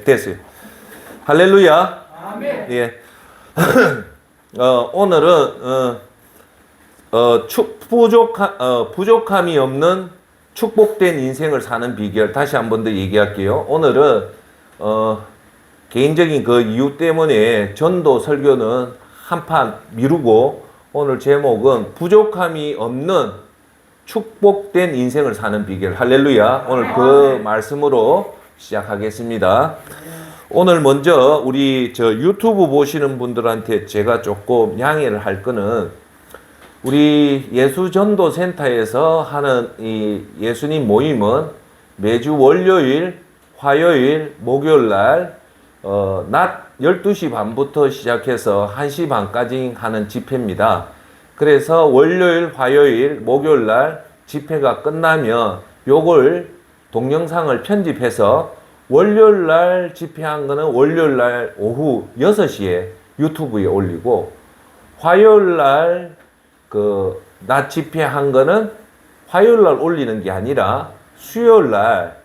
됐어요. 할렐루야. 아멘. 예. 오늘은 부족함이 없는 축복된 인생을 사는 비결 다시 한 번 더 얘기할게요. 오늘은 개인적인 그 이유 때문에 전도 설교는 한판 미루고 오늘 제목은 부족함이 없는 축복된 인생을 사는 비결. 할렐루야. 오늘 그 말씀으로 시작하겠습니다. 오늘 먼저 우리 유튜브 보시는 분들한테 제가 조금 양해를 할 거는 우리 예수전도센터에서 하는 이 예수님 모임은 매주 월요일, 화요일, 목요일 날 낮 12시 반부터 시작해서 1시 반까지 하는 집회입니다. 그래서 월요일, 화요일, 목요일 날 집회가 끝나면 요걸 동영상을 편집해서 월요일 날 집회한 거는 월요일 날 오후 6시에 유튜브에 올리고 화요일 날 낮 집회한 거는 화요일 날 올리는 게 아니라 수요일 날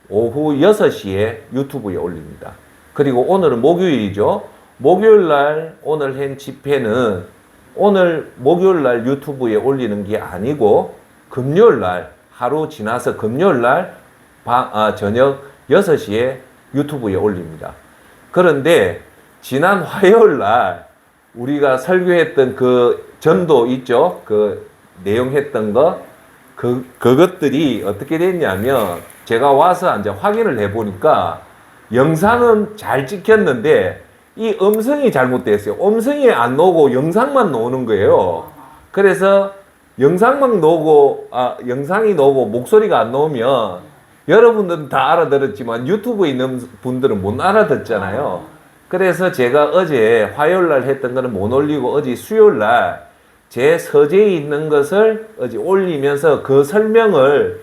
오후 6시에 유튜브에 올립니다. 그리고 오늘은 목요일이죠. 목요일 날 오늘 한 집회는 오늘 목요일 날 유튜브에 올리는 게 아니고 금요일 날 하루 지나서 금요일 날 저녁 6시에 유튜브에 올립니다. 그런데 지난 화요일 날 우리가 설교했던 그 전도 있죠? 그 내용 했던 거 그것들이 어떻게 됐냐면 제가 와서 이제 확인을 해 보니까 영상은 잘 찍혔는데 이 음성이 잘못됐어요. 음성이 안 나오고 영상만 나오는 거예요. 그래서 영상만 나오고 영상이 나오고 목소리가 안 나오면 여러분들은 다 알아들었지만 유튜브에 있는 분들은 못 알아듣잖아요. 그래서 제가 어제 화요일 날 했던 거는 못 올리고 어제 수요일 날 제 서재에 있는 것을 어제 올리면서 그 설명을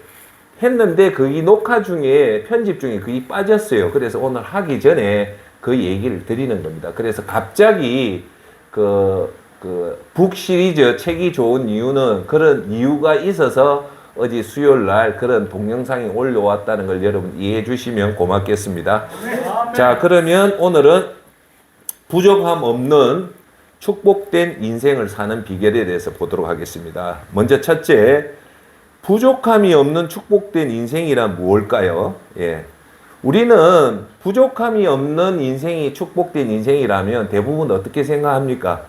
했는데 그게 녹화 중에 편집 중에 그게 빠졌어요. 그래서 오늘 하기 전에 그 얘기를 드리는 겁니다. 그래서 갑자기 북 시리즈 책이 좋은 이유는 그런 이유가 있어서 어제 수요일 날 그런 동영상이 올려왔다는 걸 여러분 이해해 주시면 고맙겠습니다. 자, 그러면 오늘은 부족함 없는 축복된 인생을 사는 비결에 대해서 보도록 하겠습니다. 먼저 첫째, 부족함이 없는 축복된 인생이란 무엇일까요? 예. 우리는 부족함이 없는 인생이 축복된 인생이라면 대부분 어떻게 생각합니까?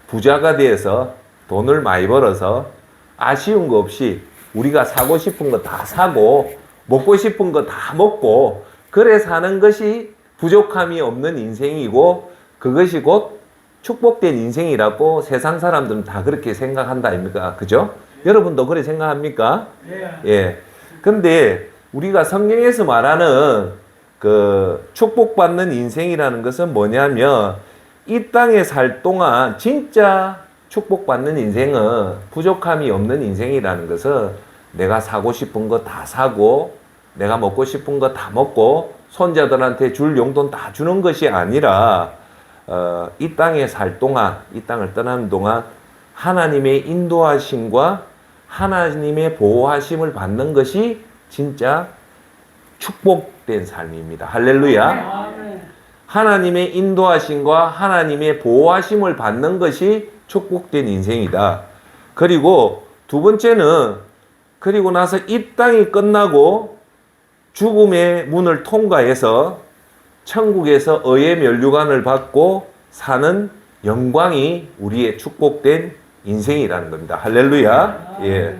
부자가 돼서 돈을 많이 벌어서 아쉬운 거 없이 우리가 사고 싶은 거 다 사고 먹고 싶은 거 다 먹고 그래 사는 것이 부족함이 없는 인생이고 그것이 곧 축복된 인생이라고 세상 사람들은 다 그렇게 생각한다 아닙니까? 그죠? 여러분도 그렇게 생각합니까? 예. 근데 우리가 성경에서 말하는 그 축복받는 인생이라는 것은 뭐냐면 이 땅에 살 동안 진짜 축복받는 인생은 부족함이 없는 인생이라는 것은 내가 사고 싶은 거 다 사고 내가 먹고 싶은 거 다 먹고 손자들한테 줄 용돈 다 주는 것이 아니라 이 땅에 살 동안 이 땅을 떠나는 동안 하나님의 인도하심과 하나님의 보호하심을 받는 것이 진짜 축복된 삶입니다. 할렐루야. 하나님의 인도하심과 하나님의 보호하심을 받는 것이 축복된 인생이다. 그리고 두 번째는 그리고 나서 이 땅이 끝나고 죽음의 문을 통과해서 천국에서 의의 면류관을 받고 사는 영광이 우리의 축복된 인생이라는 겁니다. 할렐루야. 예.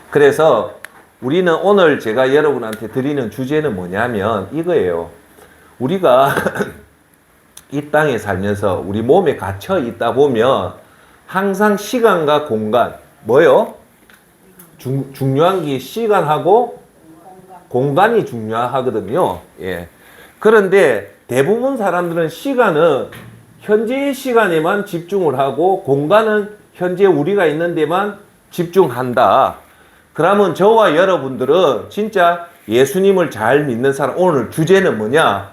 그래서 우리는 오늘 제가 여러분한테 드리는 주제는 뭐냐면 이거예요. 우리가 이 땅에 살면서 우리 몸에 갇혀 있다 보면 항상 시간과 공간, 뭐요? 중요한 게 시간하고 공간이 중요하거든요. 예. 그런데 대부분 사람들은 시간은 현재의 시간에만 집중을 하고 공간은 현재 우리가 있는 데만 집중한다. 그러면 저와 여러분들은 진짜 예수님을 잘 믿는 사람, 오늘 주제는 뭐냐?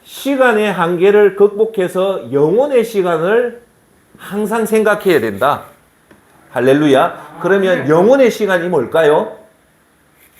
시간의 한계를 극복해서 영혼의 시간을 항상 생각해야 된다. 할렐루야. 그러면 영혼의 시간이 뭘까요?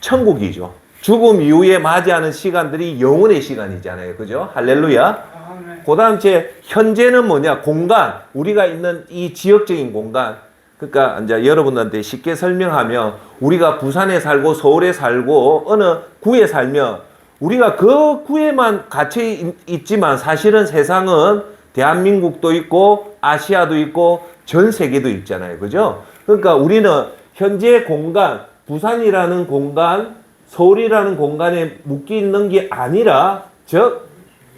천국이죠. 죽음 이후에 맞이하는 시간들이 영혼의 시간이잖아요. 그죠? 할렐루야. 그 다음 현재는 뭐냐? 공간. 우리가 있는 이 지역적인 공간. 그러니까 이제 여러분들한테 쉽게 설명하면 우리가 부산에 살고 서울에 살고 어느 구에 살면 우리가 그 구에만 갇혀 있지만 사실은 세상은 대한민국도 있고 아시아도 있고 전 세계도 있잖아요. 그죠? 그러니까 우리는 현재 공간, 부산이라는 공간, 서울이라는 공간에 묶여 있는 게 아니라 즉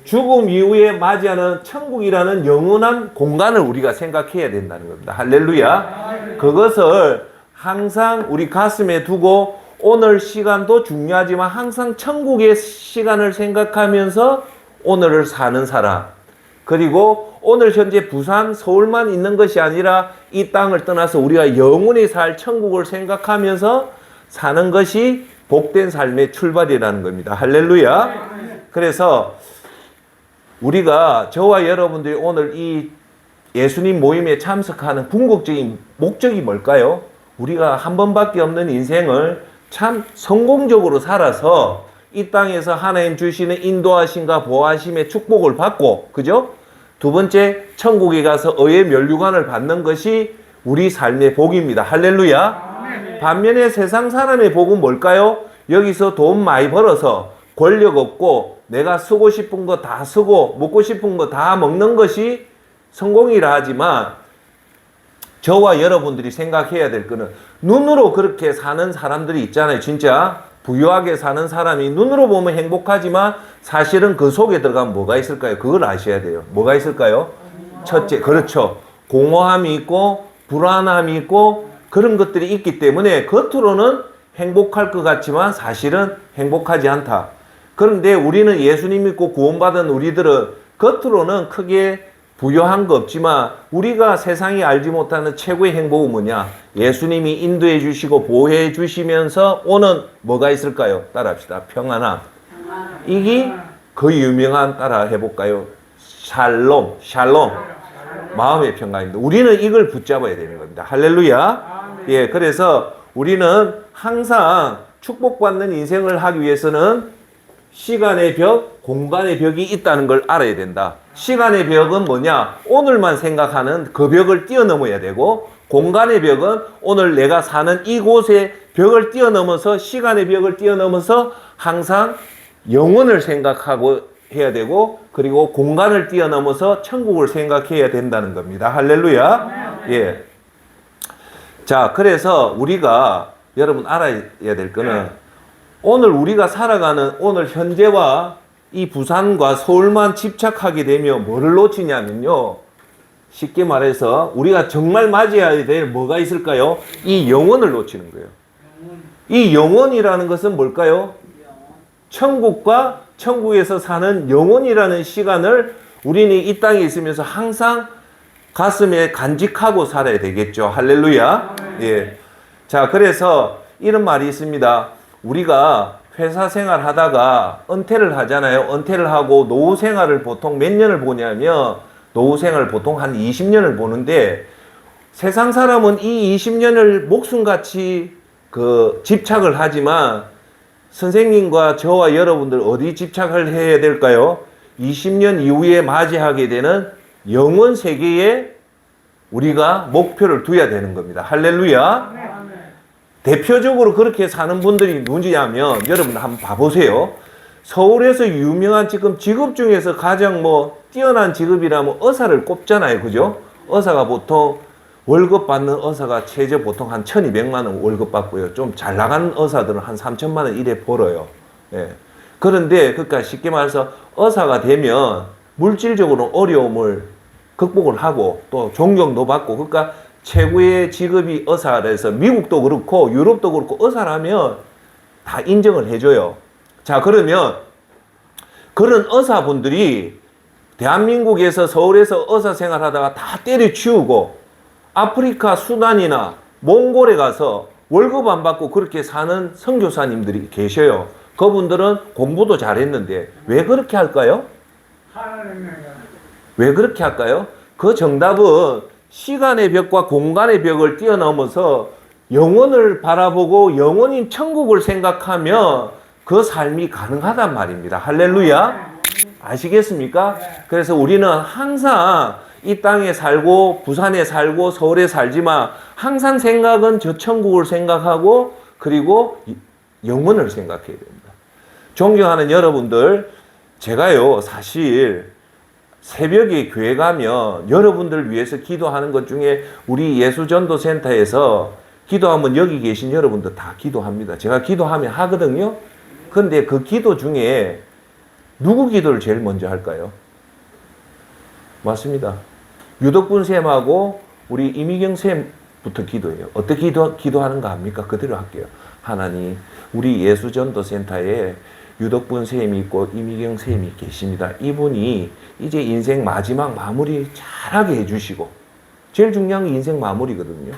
죽음 이후에 맞이하는 천국이라는 영원한 공간을 우리가 생각해야 된다는 겁니다. 할렐루야. 그것을 항상 우리 가슴에 두고 오늘 시간도 중요하지만 항상 천국의 시간을 생각하면서 오늘을 사는 사람. 그리고 오늘 현재 부산, 서울만 있는 것이 아니라 이 땅을 떠나서 우리가 영원히 살 천국을 생각하면서 사는 것이 복된 삶의 출발이라는 겁니다. 할렐루야. 그래서 우리가 저와 여러분들이 오늘 이 예수님 모임에 참석하는 궁극적인 목적이 뭘까요? 우리가 한 번밖에 없는 인생을 참 성공적으로 살아서 이 땅에서 하나님 주시는 인도하심과 보호하심의 축복을 받고, 그죠? 두 번째, 천국에 가서 의의 면류관을 받는 것이 우리 삶의 복입니다. 할렐루야. 반면에 세상 사람의 복은 뭘까요? 여기서 돈 많이 벌어서 권력 없고 내가 쓰고 싶은 거 다 쓰고 먹고 싶은 거 다 먹는 것이 성공이라 하지만 저와 여러분들이 생각해야 될 거는 눈으로 그렇게 사는 사람들이 있잖아요. 진짜 부유하게 사는 사람이 눈으로 보면 행복하지만 사실은 그 속에 들어가면 뭐가 있을까요? 그걸 아셔야 돼요. 뭐가 있을까요? 첫째, 그렇죠. 공허함이 있고 불안함이 있고 그런 것들이 있기 때문에 겉으로는 행복할 것 같지만 사실은 행복하지 않다. 그런데 우리는 예수님 믿고 구원받은 우리들은 겉으로는 크게 부유한 거 없지만 우리가 세상이 알지 못하는 최고의 행복은 뭐냐? 예수님이 인도해 주시고 보호해 주시면서 오는 뭐가 있을까요? 따라합시다. 평안함. 이게 그 유명한 따라 해볼까요? 샬롬. 샬롬. 마음의 평강입니다. 우리는 이걸 붙잡아야 되는 겁니다. 할렐루야. 예, 그래서 우리는 항상 축복받는 인생을 하기 위해서는 시간의 벽, 공간의 벽이 있다는 걸 알아야 된다. 시간의 벽은 뭐냐? 오늘만 생각하는 그 벽을 뛰어넘어야 되고, 공간의 벽은 오늘 내가 사는 이곳의 벽을 뛰어넘어서, 시간의 벽을 뛰어넘어서 항상 영혼을 생각하고 해야 되고, 그리고 공간을 뛰어넘어서 천국을 생각해야 된다는 겁니다. 할렐루야. 예. 자, 그래서 우리가 여러분 알아야 될 거는 오늘 우리가 살아가는 오늘 현재와 이 부산과 서울만 집착하게 되면 뭐를 놓치냐면요. 쉽게 말해서 우리가 정말 맞이해야 될 뭐가 있을까요? 이 영혼을 놓치는 거예요. 이 영혼이라는 것은 뭘까요? 천국과 천국에서 사는 영혼이라는 시간을 우리는 이 땅에 있으면서 항상 가슴에 간직하고 살아야 되겠죠. 할렐루야. 예. 자, 그래서 이런 말이 있습니다. 우리가 회사 생활 하다가 은퇴를 하잖아요. 은퇴를 하고 노후 생활을 보통 몇 년을 보냐면 노후 생활을 보통 한 20년을 보는데 세상 사람은 이 20년을 목숨같이 집착을 하지만 선생님과 저와 여러분들 어디 집착을 해야 될까요? 20년 이후에 맞이하게 되는 영원 세계에 우리가 목표를 두어야 되는 겁니다. 할렐루야. 대표적으로 그렇게 사는 분들이 누구냐면 여러분 한번 봐보세요. 서울에서 유명한 지금 직업 중에서 가장 뛰어난 직업이라면 의사를 꼽잖아요. 그죠? 의사가 보통 월급 받는 의사가 최저 보통 한 1200만 원 월급 받고요. 좀 잘 나가는 의사들은 한 3000만 원 이래 벌어요. 예. 그런데 그러니까 쉽게 말해서 의사가 되면 물질적으로 어려움을 극복을 하고 또 존경도 받고 그러니까 최고의 직업이 의사라서 미국도 그렇고 유럽도 그렇고 의사라면 다 인정을 해줘요. 자, 그러면 그런 의사분들이 대한민국에서 서울에서 의사 생활하다가 다 때려치우고 아프리카 수단이나 몽골에 가서 월급 안 받고 그렇게 사는 선교사님들이 계셔요. 그분들은 공부도 잘했는데 왜 그렇게 할까요? 왜 그렇게 할까요? 그 정답은 시간의 벽과 공간의 벽을 뛰어넘어서 영혼을 바라보고 영혼인 천국을 생각하면 그 삶이 가능하단 말입니다. 할렐루야. 아시겠습니까? 그래서 우리는 항상 이 땅에 살고 부산에 살고 서울에 살지만 항상 생각은 저 천국을 생각하고 그리고 영혼을 생각해야 됩니다. 존경하는 여러분들, 제가요 사실 새벽에 교회 가면 여러분들 위해서 기도하는 것 중에 우리 예수전도센터에서 기도하면 여기 계신 여러분들 다 기도합니다. 제가 기도하면 하거든요. 근데 그 기도 중에 누구 기도를 제일 먼저 할까요? 맞습니다. 유덕분 쌤하고 우리 이미경 쌤부터 기도해요. 어떻게 기도하는가 합니까? 그대로 할게요. 하나님, 우리 예수전도센터에 유덕분 쌤이 있고 이미경 쌤이 계십니다. 이분이 이제 인생 마지막 마무리 잘하게 해주시고, 제일 중요한 게 인생 마무리거든요.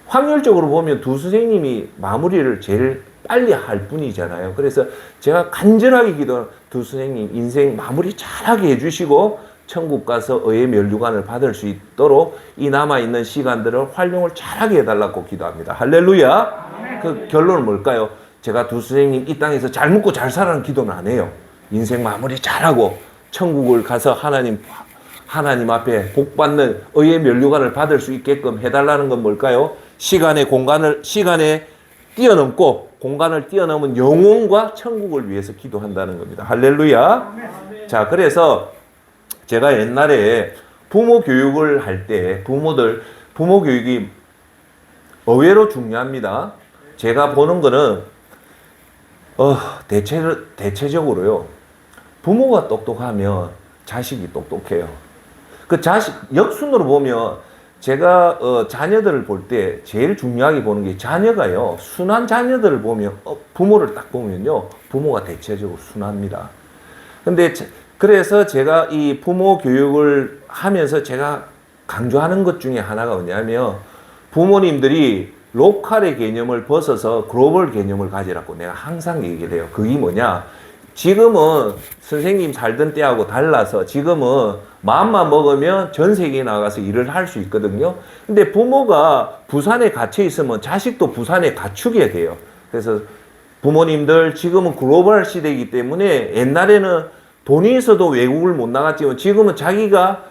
확률적으로 보면 두 선생님이 마무리를 제일 빨리 할 분이잖아요. 그래서 제가 간절하게 기도하는 두 선생님 인생 마무리 잘하게 해주시고 천국 가서 의의 면류관을 받을 수 있도록 이 남아있는 시간들을 활용을 잘하게 해달라고 기도합니다. 할렐루야. 그 결론은 뭘까요? 제가 두 선생님 이 땅에서 잘 먹고 잘 살라는 기도는 안 해요. 인생 마무리 잘하고 천국을 가서 하나님 앞에 복받는 의의 면류관을 받을 수 있게끔 해달라는 건 뭘까요? 시간에 뛰어넘고 공간을 뛰어넘은 영혼과 천국을 위해서 기도한다는 겁니다. 할렐루야. 자, 그래서 제가 옛날에 부모 교육을 할 때 부모 교육이 의외로 중요합니다. 제가 보는 거는 대체적으로요. 부모가 똑똑하면 자식이 똑똑해요. 그 자식 역순으로 보면 제가 자녀들을 볼 때 제일 중요하게 보는 게 자녀가요. 순한 자녀들을 보면 부모를 딱 보면요. 부모가 대체적으로 순합니다. 근데 그래서 제가 이 부모 교육을 하면서 제가 강조하는 것 중에 하나가 뭐냐면 부모님들이 로컬의 개념을 벗어서 글로벌 개념을 가지라고 내가 항상 얘기를 해요. 그게 뭐냐? 지금은 선생님 살던 때하고 달라서 지금은 마음만 먹으면 전 세계에 나가서 일을 할 수 있거든요. 근데 부모가 부산에 갇혀 있으면 자식도 부산에 갖추게 돼요. 그래서 부모님들 지금은 글로벌 시대이기 때문에 옛날에는 돈이 있어도 외국을 못 나갔지만 지금은 자기가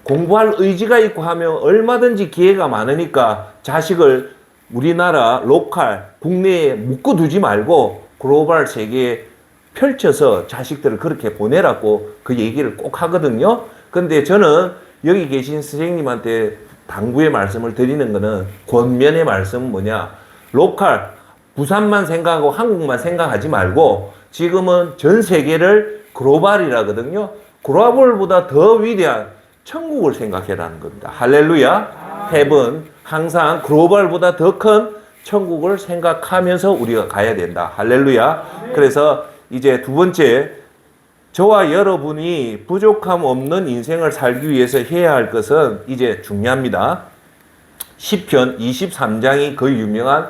공부할 의지가 있고 하면 얼마든지 기회가 많으니까 자식을 우리나라 로컬 국내에 묶어두지 말고 글로벌 세계에 펼쳐서 자식들을 그렇게 보내라고 그 얘기를 꼭 하거든요. 근데 저는 여기 계신 선생님한테 당부의 말씀을 드리는 거는 권면의 말씀은 뭐냐? 로컬 부산만 생각하고 한국만 생각하지 말고 지금은 전 세계를 글로벌이라거든요. 글로벌보다 더 위대한 천국을 생각해라는 겁니다. 할렐루야. 헤븐. 항상 글로벌보다 더 큰 천국을 생각하면서 우리가 가야 된다. 할렐루야. 그래서 이제 두 번째, 저와 여러분이 부족함 없는 인생을 살기 위해서 해야 할 것은 이제 중요합니다. 시편 23장이 그 유명한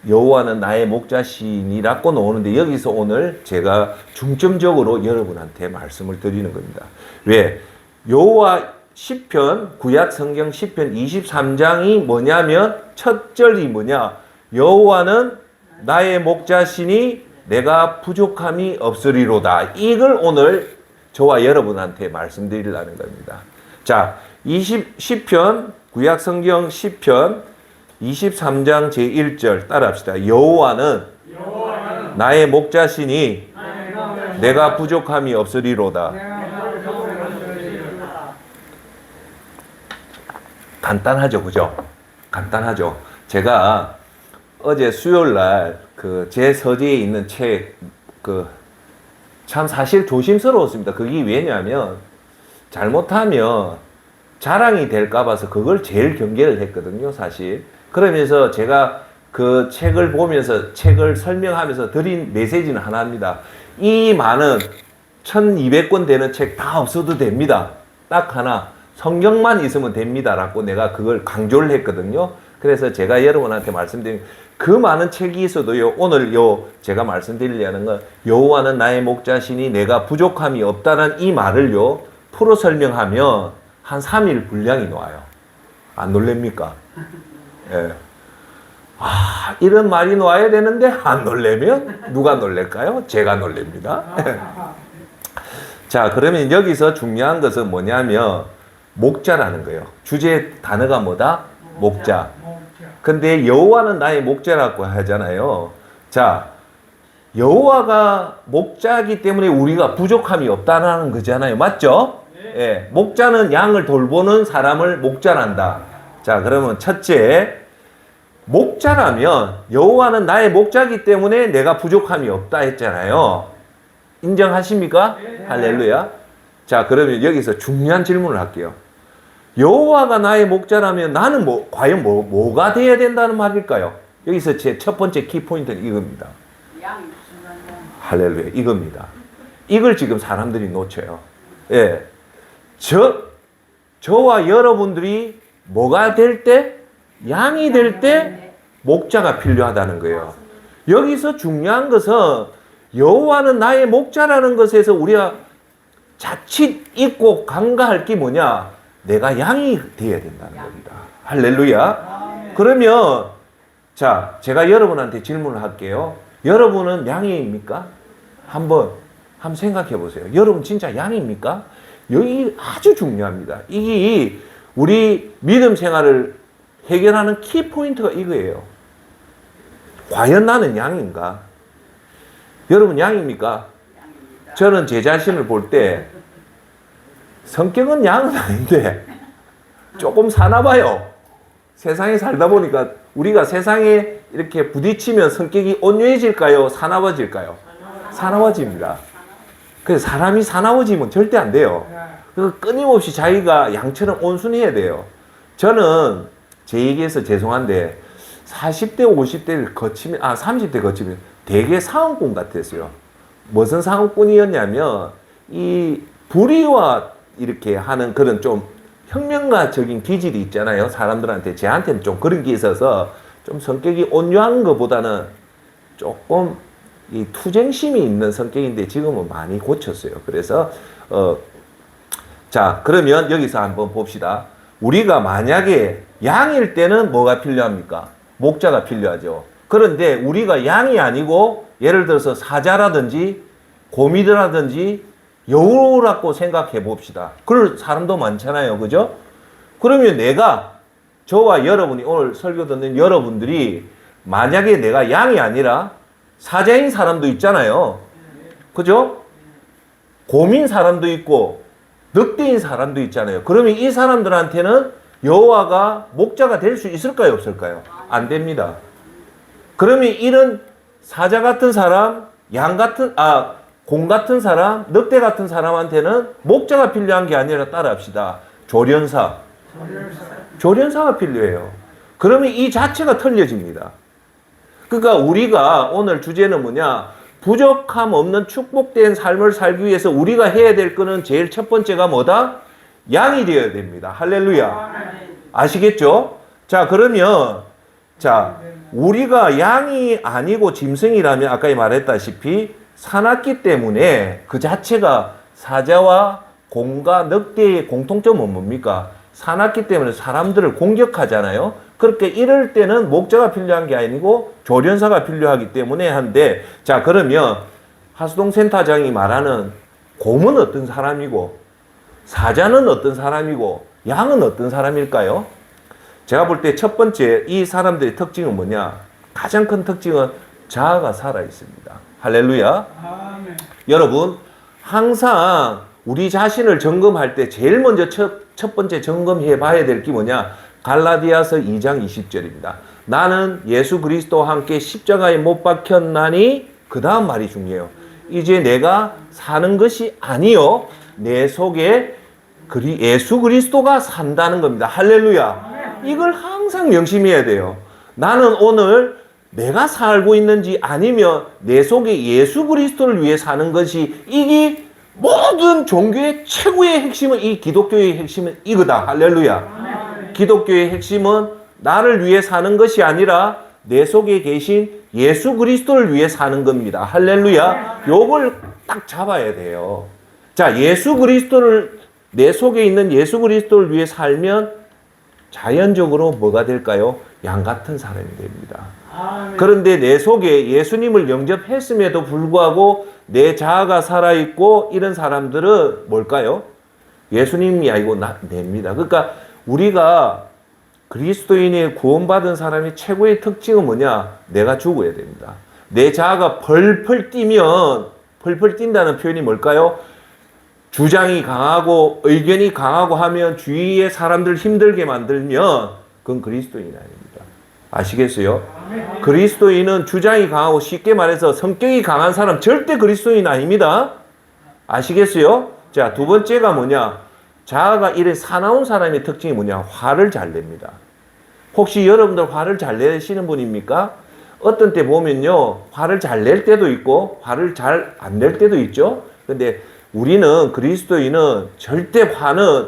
여호와는 나의 목자신이라고 나오는데 여기서 오늘 제가 중점적으로 여러분한테 말씀을 드리는 겁니다. 왜? 여호와 시편, 구약 성경 시편 23장이 뭐냐면 첫 절이 뭐냐? 여호와는 나의 목자시니 내가 부족함이 없으리로다. 이걸 오늘 저와 여러분한테 말씀드리려는 겁니다. 자, 시편, 구약 성경 시편 23장 제1절 따라합시다. 여호와는 나의 목자시니 내가 부족함이 없으리로다. 간단하죠, 그죠? 간단하죠. 제가 어제 수요일 날 제 서재에 있는 책, 참 사실 조심스러웠습니다. 그게 왜냐하면 잘못하면 자랑이 될까 봐서 그걸 제일 경계를 했거든요, 사실. 그러면서 제가 그 책을 보면서 책을 설명하면서 드린 메시지는 하나입니다. 이 많은 1200권 되는 책 다 없어도 됩니다. 딱 하나. 성경만 있으면 됩니다라고 내가 그걸 강조를 했거든요. 그래서 제가 여러분한테 말씀드린 그 많은 책이 있어도요, 오늘 제가 말씀드리려는 건 여호와는 나의 목자시니 내가 부족함이 없다는 이 말을요, 풀어 설명하면 한 3일 분량이 나와요. 안 놀랍니까? 예. 이런 말이 나와야 되는데 안 놀래면 누가 놀랄까요? 제가 놀랍니다. 자, 그러면 여기서 중요한 것은 뭐냐면 목자라는 거예요. 주제 단어가 뭐다? 목자. 근데 여호와는 나의 목자라고 하잖아요. 자, 여호와가 목자이기 때문에 우리가 부족함이 없다는 거잖아요. 맞죠? 예, 목자는 양을 돌보는 사람을 목자란다. 자, 그러면 첫째, 목자라면 여호와는 나의 목자이기 때문에 내가 부족함이 없다 했잖아요. 인정하십니까? 할렐루야. 자, 그러면 여기서 중요한 질문을 할게요. 여호와가 나의 목자라면 나는 과연 뭐가 돼야 된다는 말일까요? 여기서 제 첫 번째 키포인트는 이겁니다. 할렐루야. 이겁니다. 이걸 지금 사람들이 놓쳐요. 예. 저와 여러분들이 뭐가 될 때? 양이 될 때 목자가 필요하다는 거예요. 여기서 중요한 것은 여호와는 나의 목자라는 것에서 우리가 자칫 잊고 간과할 게 뭐냐? 내가 양이 되어야 된다는 겁니다. 할렐루야. 그러면 자, 제가 여러분한테 질문을 할게요. 여러분은 양입니까? 한번 생각해 보세요. 여러분 진짜 양입니까? 여기 아주 중요합니다. 이게 우리 믿음 생활을 해결하는 키포인트가 이거예요. 과연 나는 양인가? 여러분 양입니까? 저는 제 자신을 볼 때 성격은 양은 아닌데 조금 사나 봐요. 세상에 살다 보니까 우리가 세상에 이렇게 부딪히면 성격이 온유해질까요? 사나워질까요? 사나워집니다. 그래서 사람이 사나워지면 절대 안 돼요. 그래서 끊임없이 자기가 양처럼 온순해야 돼요. 저는 제 얘기해서 죄송한데 40대, 50대를 거치면, 30대 거치면 되게 상업꾼 같았어요. 무슨 상업꾼이었냐면 이 불의와 이렇게 하는 그런 좀 혁명가적인 기질이 있잖아요. 사람들한테. 제한테는 좀 그런 게 있어서 좀 성격이 온유한 것보다는 조금 이 투쟁심이 있는 성격인데 지금은 많이 고쳤어요. 그래서 자, 그러면 여기서 한번 봅시다. 우리가 만약에 양일 때는 뭐가 필요합니까? 목자가 필요하죠. 그런데 우리가 양이 아니고 예를 들어서 사자라든지 고미드라든지 여우라고 생각해 봅시다. 그럴 사람도 많잖아요. 그죠? 그러면 저와 여러분이 오늘 설교 듣는 여러분들이 만약에 내가 양이 아니라 사자인 사람도 있잖아요. 그죠? 곰인 사람도 있고 늑대인 사람도 있잖아요. 그러면 이 사람들한테는 여호와가 목자가 될 수 있을까요? 없을까요? 안 됩니다. 그러면 이런 사자 같은 사람, 곰 같은 사람, 늑대 같은 사람한테는 목자가 필요한 게 아니라 따라합시다. 조련사가 필요해요. 그러면 이 자체가 틀려집니다. 그러니까 우리가 오늘 주제는 뭐냐? 부족함 없는 축복된 삶을 살기 위해서 우리가 해야 될 거는 제일 첫 번째가 뭐다? 양이 되어야 됩니다. 할렐루야. 아시겠죠? 자, 그러면 우리가 양이 아니고 짐승이라면 아까 말했다시피 사납기 때문에 그 자체가 사자와 곰과 늑대의 공통점은 뭡니까? 사납기 때문에 사람들을 공격하잖아요. 그렇게 이럴 때는 목자가 필요한 게 아니고 조련사가 필요하기 때문에 한데, 자, 그러면 하수동 센터장이 말하는 곰은 어떤 사람이고 사자는 어떤 사람이고 양은 어떤 사람일까요? 제가 볼 때 첫 번째 이 사람들의 특징은 뭐냐? 가장 큰 특징은 자아가 살아 있습니다. 할렐루야. 아멘. 여러분, 항상 우리 자신을 점검할 때 제일 먼저 첫 번째 점검해 봐야 될 게 뭐냐? 갈라디아서 2장 20절입니다. 나는 예수 그리스도와 함께 십자가에 못 박혔나니, 그 다음 말이 중요해요. 이제 내가 사는 것이 아니요 내 속에 예수 그리스도가 산다는 겁니다. 할렐루야. 이걸 항상 명심해야 돼요. 나는 오늘 내가 살고 있는지 아니면 내 속에 예수 그리스도를 위해 사는 것이, 이게 모든 종교의 최고의 핵심은, 이 기독교의 핵심은 이거다. 할렐루야. 기독교의 핵심은 나를 위해 사는 것이 아니라 내 속에 계신 예수 그리스도를 위해 사는 겁니다. 할렐루야. 요걸 딱 잡아야 돼요. 자, 내 속에 있는 예수 그리스도를 위해 살면 자연적으로 뭐가 될까요? 양 같은 사람이 됩니다. 그런데 내 속에 예수님을 영접했음에도 불구하고 내 자아가 살아있고 이런 사람들은 뭘까요? 예수님이 아니고 냅니다. 그러니까 우리가 그리스도인이 구원받은 사람의 최고의 특징은 뭐냐? 내가 죽어야 됩니다. 내 자아가 펄펄 뛰면, 펄펄 뛴다는 표현이 뭘까요? 주장이 강하고 의견이 강하고 하면 주위의 사람들 힘들게 만들면 그건 그리스도인이 아닙니다. 아시겠어요? 그리스도인은 주장이 강하고 쉽게 말해서 성격이 강한 사람 절대 그리스도인 아닙니다. 아시겠어요? 자, 두 번째가 뭐냐? 자아가 이래 사나운 사람의 특징이 뭐냐? 화를 잘 냅니다. 혹시 여러분들 화를 잘 내시는 분입니까? 어떤 때 보면요, 화를 잘 낼 때도 있고 화를 잘 안 낼 때도 있죠. 근데 우리는 그리스도인은 절대 화는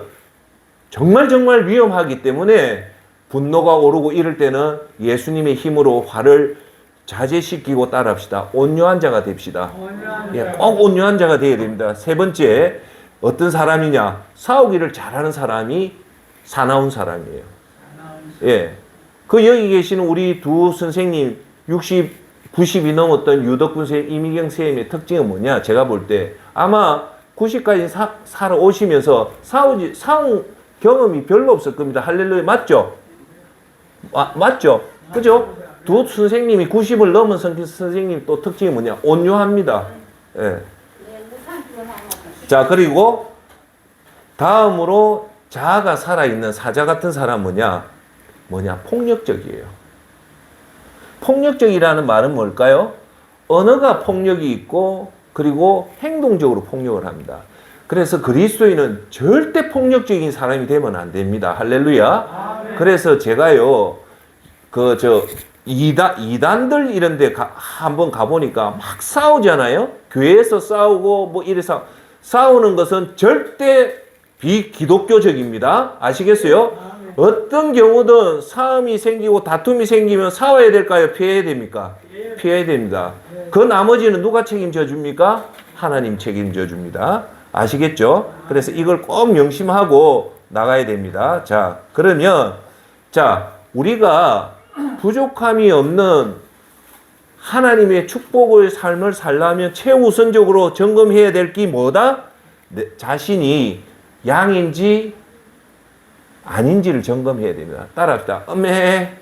정말 위험하기 때문에 분노가 오르고 이럴 때는 예수님의 힘으로 화를 자제시키고 따라합시다. 온유한 자가 됩시다. 예, 꼭 온유한 자가 되어야 됩니다. 세 번째, 어떤 사람이냐? 싸우기를 잘하는 사람이 사나운 사람이에요. 예. 그 여기 계시는 우리 두 선생님 90이 넘었던 유덕군 쌤, 이미경 쌤의 특징은 뭐냐? 제가 볼 때 아마 90까지 살아오시면서 싸운 경험이 별로 없을 겁니다. 할렐루야. 맞죠? 맞죠? 그죠? 두 선생님이 90을 넘은 선생님 또 특징이 뭐냐? 온유합니다. 예. 자, 그리고 다음으로 자아가 살아있는 사자 같은 사람은 뭐냐? 폭력적이에요. 폭력적이라는 말은 뭘까요? 언어가 폭력이 있고 그리고 행동적으로 폭력을 합니다. 그래서 그리스도인은 절대 폭력적인 사람이 되면 안 됩니다. 할렐루야. 그래서 제가요, 이단들 이런 데 한번 가보니까 막 싸우잖아요. 교회에서 싸우고 뭐 이래서 싸우는 것은 절대 비기독교적입니다. 아시겠어요? 어떤 경우든 싸움이 생기고 다툼이 생기면 싸워야 될까요? 피해야 됩니까? 피해야 됩니다. 그 나머지는 누가 책임져 줍니까? 하나님 책임져 줍니다. 아시겠죠? 그래서 이걸 꼭 명심하고 나가야 됩니다. 자, 그러면 우리가 부족함이 없는 하나님의 축복의 삶을 살려면 최우선적으로 점검해야 될 게 뭐다? 자신이 양인지 아닌지를 점검해야 됩니다. 따라합시다. 어메.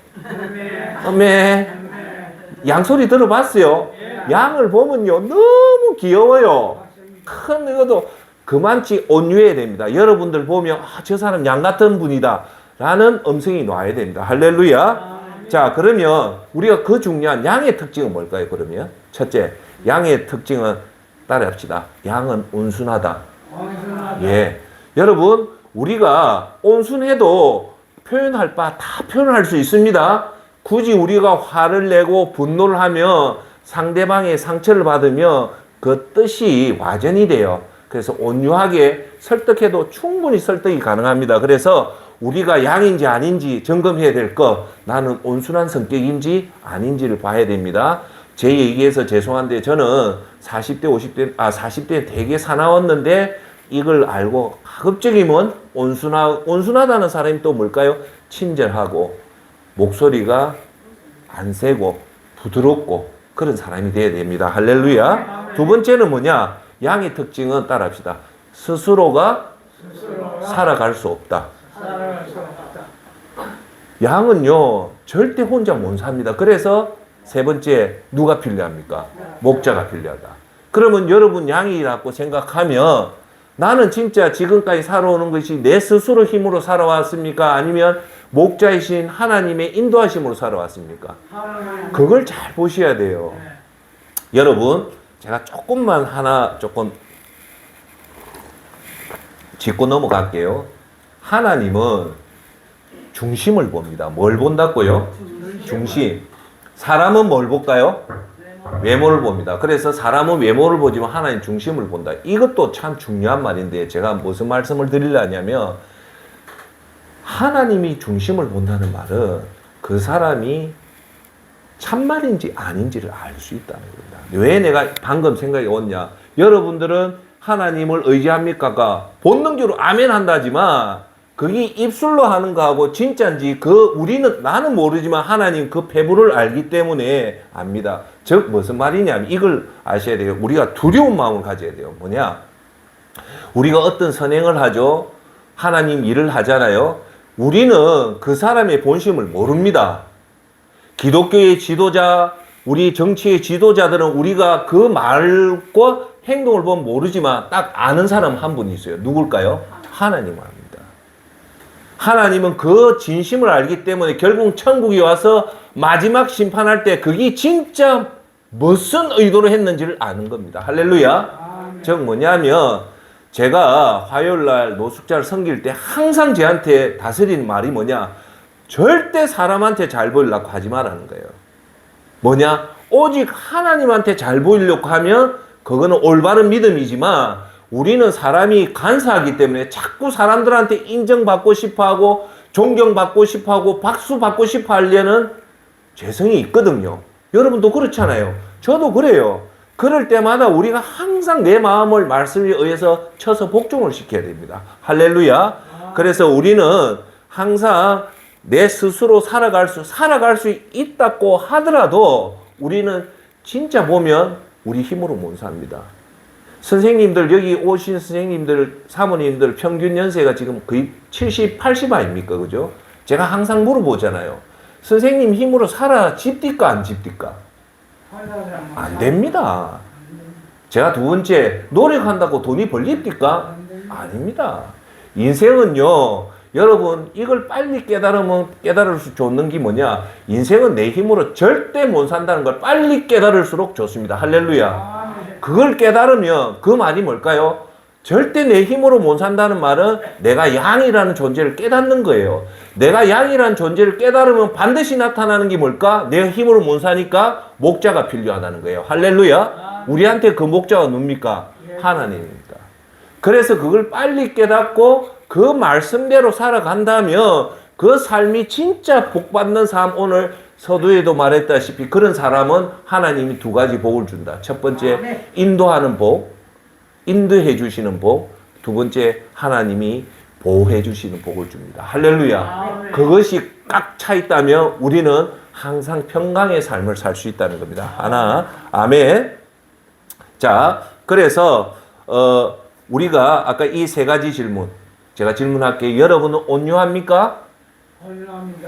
양소리 들어봤어요? 양을 보면요, 너무 귀여워요. 큰 이것도 그만치 온유해야 됩니다. 여러분들 보면 저 사람 양 같은 분이다 라는 음성이 놔야 됩니다. 할렐루야. 자, 그러면 우리가 그 중요한 양의 특징은 뭘까요? 그러면 첫째, 양의 특징은 따라합시다. 양은 온순하다. 예, 여러분, 우리가 온순해도 표현할 바 다 표현할 수 있습니다. 굳이 우리가 화를 내고 분노를 하면 상대방의 상처를 받으면 그 뜻이 와전이 돼요. 그래서 온유하게 설득해도 충분히 설득이 가능합니다. 그래서 우리가 양인지 아닌지 점검해야 될 것, 나는 온순한 성격인지 아닌지를 봐야 됩니다. 제 얘기에서 죄송한데 저는 40대 되게 사나웠는데 이걸 알고 가급적이면 온순하다는 사람이 또 뭘까요? 친절하고 목소리가 안 세고 부드럽고 그런 사람이 돼야 됩니다. 할렐루야. 두 번째는 뭐냐? 양의 특징은 따라합시다. 스스로가 살아갈 수 없다. 양은요, 절대 혼자 못 삽니다. 그래서 세 번째, 누가 필요합니까? 목자가 필요하다. 그러면 여러분 양이라고 생각하면 나는 진짜 지금까지 살아오는 것이 내 스스로 힘으로 살아왔습니까? 아니면 목자이신 하나님의 인도하심으로 살아왔습니까? 그걸 잘 보셔야 돼요. 여러분, 제가 조금 짚고 넘어갈게요. 하나님은 중심을 봅니다. 뭘 본다고요? 중심. 사람은 뭘 볼까요? 외모를 봅니다. 그래서 사람은 외모를 보지만 하나님 중심을 본다. 이것도 참 중요한 말인데 제가 무슨 말씀을 드리려냐면 하나님이 중심을 본다는 말은 그 사람이 참말인지 아닌지를 알 수 있다는 겁니다. 왜 내가 방금 생각이 왔냐? 여러분들은 하나님을 의지합니까? 본능적으로 아멘 한다지만 그게 입술로 하는 거하고 진짜인지 나는 모르지만 하나님 그 배부를 알기 때문에 압니다. 즉 무슨 말이냐면 이걸 아셔야 돼요. 우리가 두려운 마음을 가져야 돼요. 뭐냐? 우리가 어떤 선행을 하죠. 하나님 일을 하잖아요. 우리는 그 사람의 본심을 모릅니다. 기독교의 지도자, 우리 정치의 지도자들은 우리가 그 말과 행동을 보면 모르지만 딱 아는 사람 한 분 있어요. 누굴까요? 하나님을 압니다. 하나님은 그 진심을 알기 때문에 결국 천국에 와서 마지막 심판할 때 그게 진짜 무슨 의도로 했는지를 아는 겁니다. 할렐루야. 즉 뭐냐면 제가 화요일날 노숙자를 섬길 때 항상 저한테 다스리는 말이 뭐냐? 절대 사람한테 잘 보이려고 하지 말라는 거예요. 뭐냐? 오직 하나님한테 잘 보이려고 하면 그거는 올바른 믿음이지만 우리는 사람이 간사하기 때문에 자꾸 사람들한테 인정받고 싶어하고 존경받고 싶어하고 박수받고 싶어 하려는 죄성이 있거든요. 여러분도 그렇잖아요. 저도 그래요. 그럴 때마다 우리가 항상 내 마음을 말씀에 의해서 쳐서 복종을 시켜야 됩니다. 할렐루야. 그래서 우리는 항상 내 스스로 살아갈 수 있다고 하더라도 우리는 진짜 보면 우리 힘으로 못 삽니다. 선생님들, 여기 오신 선생님들, 사모님들 평균 연세가 지금 거의 70, 80 아닙니까? 그죠? 제가 항상 물어보잖아요. 선생님 힘으로 살아집니까? 안 집니까? 안 됩니다. 제가 두 번째, 노력한다고 돈이 벌립니까? 아닙니다. 인생은요, 여러분, 이걸 빨리 깨달으면 깨달을 수 좋는 게 뭐냐? 인생은 내 힘으로 절대 못 산다는 걸 빨리 깨달을수록 좋습니다. 할렐루야. 그걸 깨달으면 그 말이 뭘까요? 절대 내 힘으로 못 산다는 말은 내가 양이라는 존재를 깨닫는 거예요. 내가 양이라는 존재를 깨달으면 반드시 나타나는 게 뭘까? 내 힘으로 못 사니까 목자가 필요하다는 거예요. 할렐루야. 우리한테 그 목자가 누굽니까? 하나님입니다. 그래서 그걸 빨리 깨닫고 그 말씀대로 살아간다면 그 삶이 진짜 복받는 삶, 오늘 서두에도 말했다시피 그런 사람은 하나님이 두 가지 복을 준다. 첫 번째, 인도하는 복, 인도해 주시는 복. 두 번째, 하나님이 보호해 주시는 복을 줍니다. 할렐루야. 그것이 꽉 차 있다면 우리는 항상 평강의 삶을 살 수 있다는 겁니다. 하나, 아멘. 자, 그래서 우리가 아까 이 세 가지 질문, 제가 질문할게요. 여러분은 온유합니까?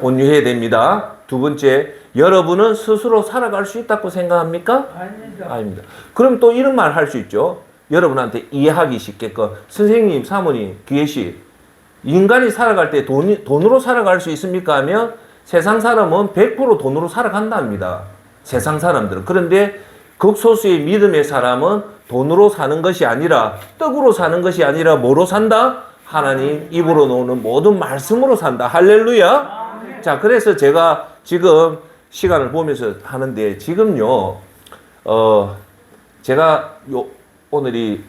온유해야 됩니다. 두 번째, 여러분은 스스로 살아갈 수 있다고 생각합니까? 아닙니다. 그럼 또 이런 말 할 수 있죠. 여러분한테 이해하기 쉽게끔, 선생님, 사모님, 기회씨, 인간이 살아갈 때 돈으로 살아갈 수 있습니까? 하면 세상 사람은 100% 돈으로 살아간답니다. 세상 사람들은. 그런데 극소수의 믿음의 사람은 돈으로 사는 것이 아니라, 떡으로 사는 것이 아니라 뭐로 산다? 하나님 입으로 나오는 모든 말씀으로 산다. 할렐루야. 자, 그래서 제가 지금 시간을 보면서 하는데, 지금요, 제가 오늘이